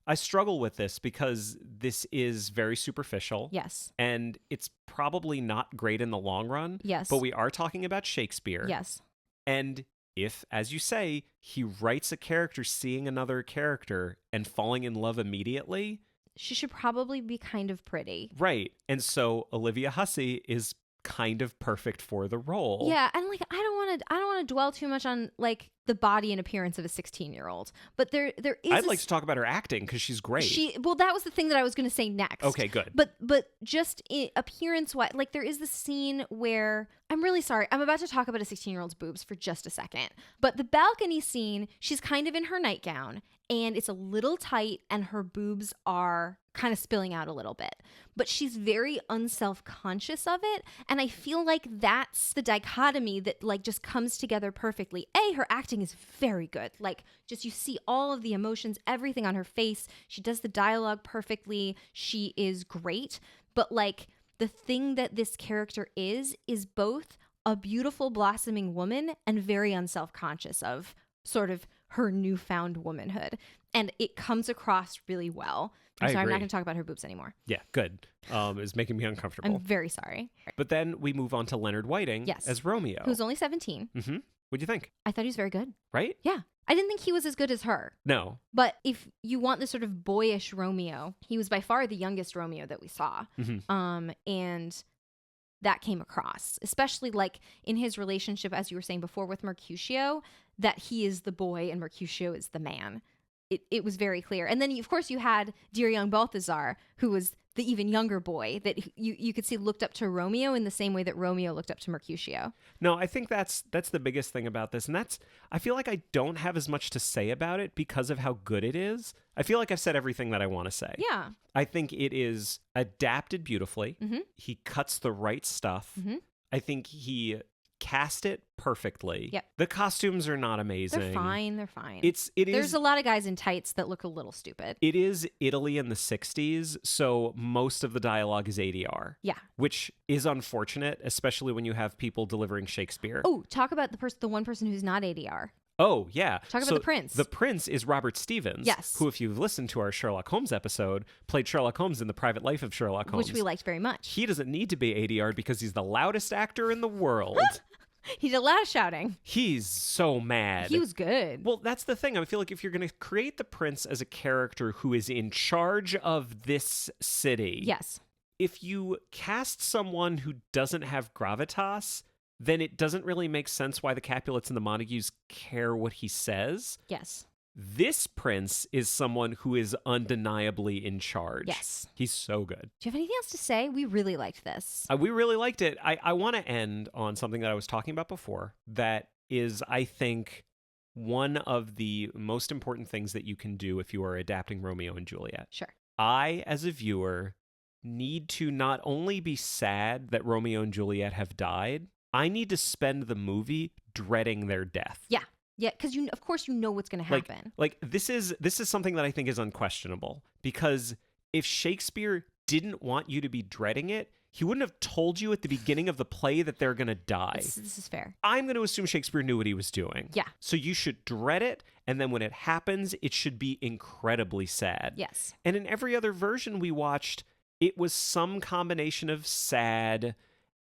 I struggle with this because this is very superficial. Yes. And it's probably not great in the long run. Yes. But we are talking about Shakespeare. Yes. And if, as you say, he writes a character seeing another character and falling in love immediately... She should probably be kind of pretty. Right. And so Olivia Hussey is kind of perfect for the role. Yeah, and like I don't want to dwell too much on like the body and appearance of a 16-year-old, but there is. I'd like to talk about her acting because she's great. Well, that was the thing that I was going to say next. Okay, good. But just appearance-wise, like there is the scene where I'm really sorry. I'm about to talk about a 16-year-old's boobs for just a second, but the balcony scene, she's kind of in her nightgown. And it's a little tight and her boobs are kind of spilling out a little bit. But she's very unself-conscious of it. And I feel like that's the dichotomy that like just comes together perfectly. Her acting is very good. Like just you see all of the emotions, everything on her face. She does the dialogue perfectly. She is great. But like the thing that this character is both a beautiful blossoming woman and very unself-conscious of sort of her newfound womanhood. And it comes across really well. I'm not going to talk about her boobs anymore. Yeah, good. It's making me uncomfortable. I'm very sorry. But then we move on to Leonard Whiting as Romeo. Who's only 17. Mm-hmm. What'd you think? I thought he was very good. Right? Yeah. I didn't think he was as good as her. No. But if you want this sort of boyish Romeo, he was by far the youngest Romeo that we saw. Mm-hmm. And that came across, especially like in his relationship, as you were saying before, with Mercutio, that he is the boy and Mercutio is the man. It was very clear. And then, of course, you had dear young Balthazar, who was the even younger boy that you could see looked up to Romeo in the same way that Romeo looked up to Mercutio. No, I think that's the biggest thing about this. And I feel like I don't have as much to say about it because of how good it is. I feel like I've said everything that I want to say. Yeah. I think it is adapted beautifully. Mm-hmm. He cuts the right stuff. Mm-hmm. I think he cast it perfectly. Yep. The costumes are not amazing. They're fine. There's a lot of guys in tights that look a little stupid. It is Italy in the 60s, so most of the dialogue is ADR. Yeah. Which is unfortunate, especially when you have people delivering Shakespeare. Oh, talk about the one person who's not ADR. Oh, yeah. Talk about the prince. The prince is Robert Stevens. Yes. Who, if you've listened to our Sherlock Holmes episode, played Sherlock Holmes in The Private Life of Sherlock Holmes. Which we liked very much. He doesn't need to be ADR because he's the loudest actor in the world. He did a lot of shouting. He's so mad. He was good. Well, that's the thing. I feel like if you're going to create the prince as a character who is in charge of this city. Yes. If you cast someone who doesn't have gravitas, then it doesn't really make sense why the Capulets and the Montagues care what he says. Yes. This prince is someone who is undeniably in charge. Yes. He's so good. Do you have anything else to say? We really liked this. We really liked it. I want to end on something that I was talking about before that is, I think, one of the most important things that you can do if you are adapting Romeo and Juliet. Sure. I, as a viewer, need to not only be sad that Romeo and Juliet have died, I need to spend the movie dreading their death. Yeah. Yeah, because of course you know what's going to happen. Like this is something that I think is unquestionable, because if Shakespeare didn't want you to be dreading it, he wouldn't have told you at the beginning of the play that they're going to die. This is fair. I'm going to assume Shakespeare knew what he was doing. Yeah. So you should dread it, and then when it happens, it should be incredibly sad. Yes. And in every other version we watched, it was some combination of sad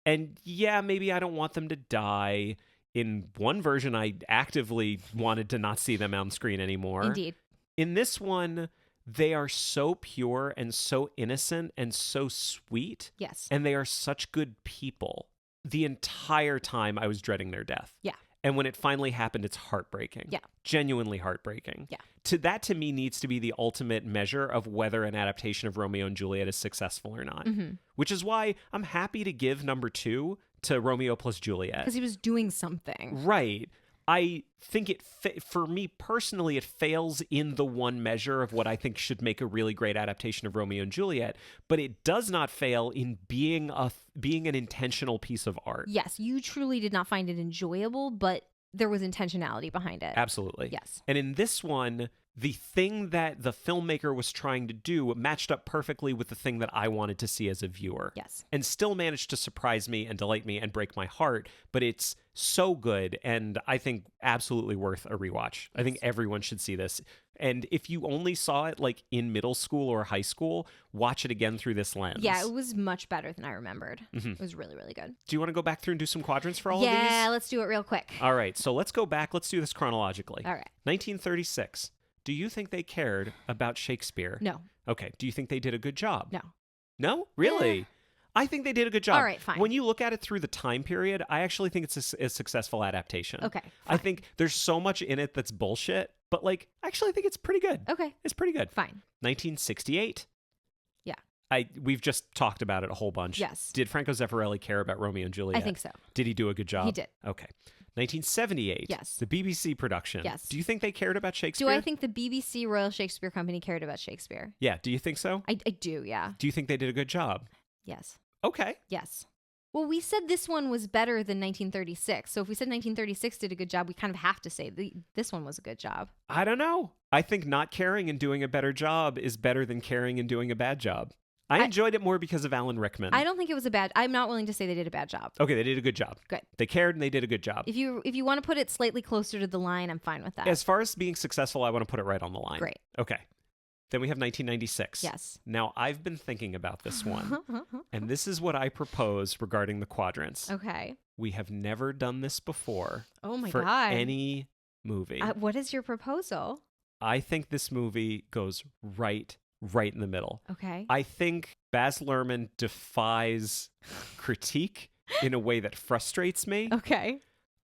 and, yeah, maybe I don't want them to die. In one version, I actively wanted to not see them on screen anymore. Indeed. In this one, they are so pure and so innocent and so sweet. Yes. And they are such good people. The entire time I was dreading their death. Yeah. And when it finally happened, it's heartbreaking. Yeah. Genuinely heartbreaking. Yeah. That to me needs to be the ultimate measure of whether an adaptation of Romeo and Juliet is successful or not. Mm-hmm. Which is why I'm happy to give number 2 to Romeo plus Juliet. Because he was doing something. Right. I think for me personally, it fails in the one measure of what I think should make a really great adaptation of Romeo and Juliet, but it does not fail in being an intentional piece of art. Yes, you truly did not find it enjoyable, but there was intentionality behind it. Absolutely. Yes. And in this one, the thing that the filmmaker was trying to do matched up perfectly with the thing that I wanted to see as a viewer. Yes. And still managed to surprise me and delight me and break my heart, but it's so good and I think absolutely worth a rewatch. I think everyone should see this. And if you only saw it like in middle school or high school, watch it again through this lens. Yeah, it was much better than I remembered. Mm-hmm. It was really, really good. Do you want to go back through and do some quadrants for all of these? Yeah, let's do it real quick. All right, so let's go back. Let's do this chronologically. All right. 1936. Do you think they cared about Shakespeare? No. Okay. Do you think they did a good job? No. No? Really? Yeah. I think they did a good job. All right, fine. When you look at it through the time period, I actually think it's a successful adaptation. Okay. I think there's so much in it that's bullshit, but like, I actually think it's pretty good. Okay. It's pretty good. Fine. 1968. Yeah. We've just talked about it a whole bunch. Yes. Did Franco Zeffirelli care about Romeo and Juliet? I think so. Did he do a good job? He did. Okay. 1978. Yes. The BBC production. Yes. Do you think they cared about Shakespeare? Do I think the BBC Royal Shakespeare Company cared about Shakespeare? Yeah. Do you think so? I do, yeah. Do you think they did a good job? Yes. Okay. Yes. Well, we said this one was better than 1936. So if we said 1936 did a good job, we kind of have to say this one was a good job. I don't know. I think not caring and doing a better job is better than caring and doing a bad job. I enjoyed it more because of Alan Rickman. I don't think it was I'm not willing to say they did a bad job. Okay, they did a good job. Good. They cared and they did a good job. If you want to put it slightly closer to the line, I'm fine with that. As far as being successful, I want to put it right on the line. Great. Okay. Then we have 1996. Yes. Now, I've been thinking about this one, and this is what I propose regarding the quadrants. Okay. We have never done this before. Oh my for God. any movie. What is your proposal? I think this movie goes right in the middle. Okay. I think Baz Luhrmann defies critique in a way that frustrates me. Okay.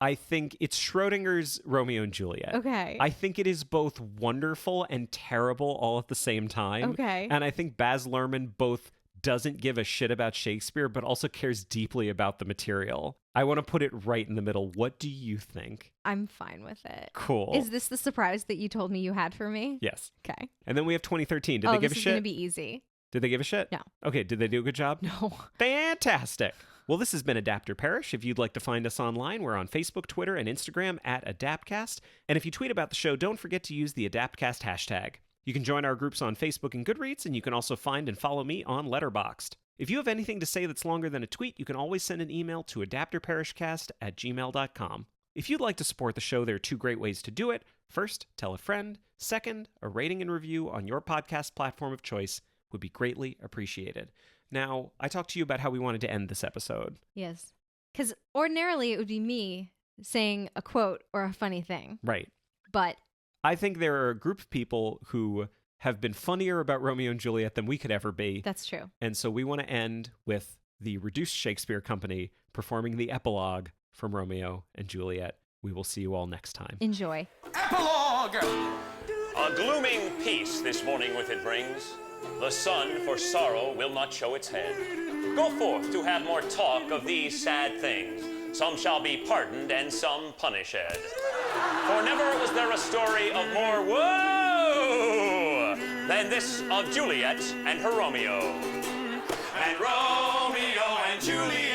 I think it's Schrodinger's Romeo and Juliet. Okay. I think it is both wonderful and terrible all at the same time. Okay. And I think Baz Luhrmann both doesn't give a shit about Shakespeare, but also cares deeply about the material. I want to put it right in the middle. What do you think? I'm fine with it. Cool. Is this the surprise that you told me you had for me? Yes. Okay. And then we have 2013. Did they give a this is shit? going to be easy. Did they give a shit? No. Okay, did they do a good job? No. Fantastic. Well, this has been Adapt or Perish. If you'd like to find us online, we're on Facebook, Twitter, and Instagram at AdaptCast. And if you tweet about the show, don't forget to use the AdaptCast hashtag. You can join our groups on Facebook and Goodreads, and you can also find and follow me on Letterboxd. If you have anything to say that's longer than a tweet, you can always send an email to adaptorperishcast@gmail.com. If you'd like to support the show, there are 2 great ways to do it. First, tell a friend. Second, a rating and review on your podcast platform of choice would be greatly appreciated. Now, I talked to you about how we wanted to end this episode. Yes. Because ordinarily it would be me saying a quote or a funny thing. Right. But I think there are a group of people who have been funnier about Romeo and Juliet than we could ever be. that's true. And so we want to end with the Reduced Shakespeare Company performing the epilogue from Romeo and Juliet. We will see you all next time. Enjoy. Epilogue! A glooming peace this morning with it brings. The sun for sorrow will not show its head. Go forth to have more talk of these sad things. Some shall be pardoned and some punished. For never was there a story of more woe than this of Juliet and her Romeo. And Romeo and Juliet.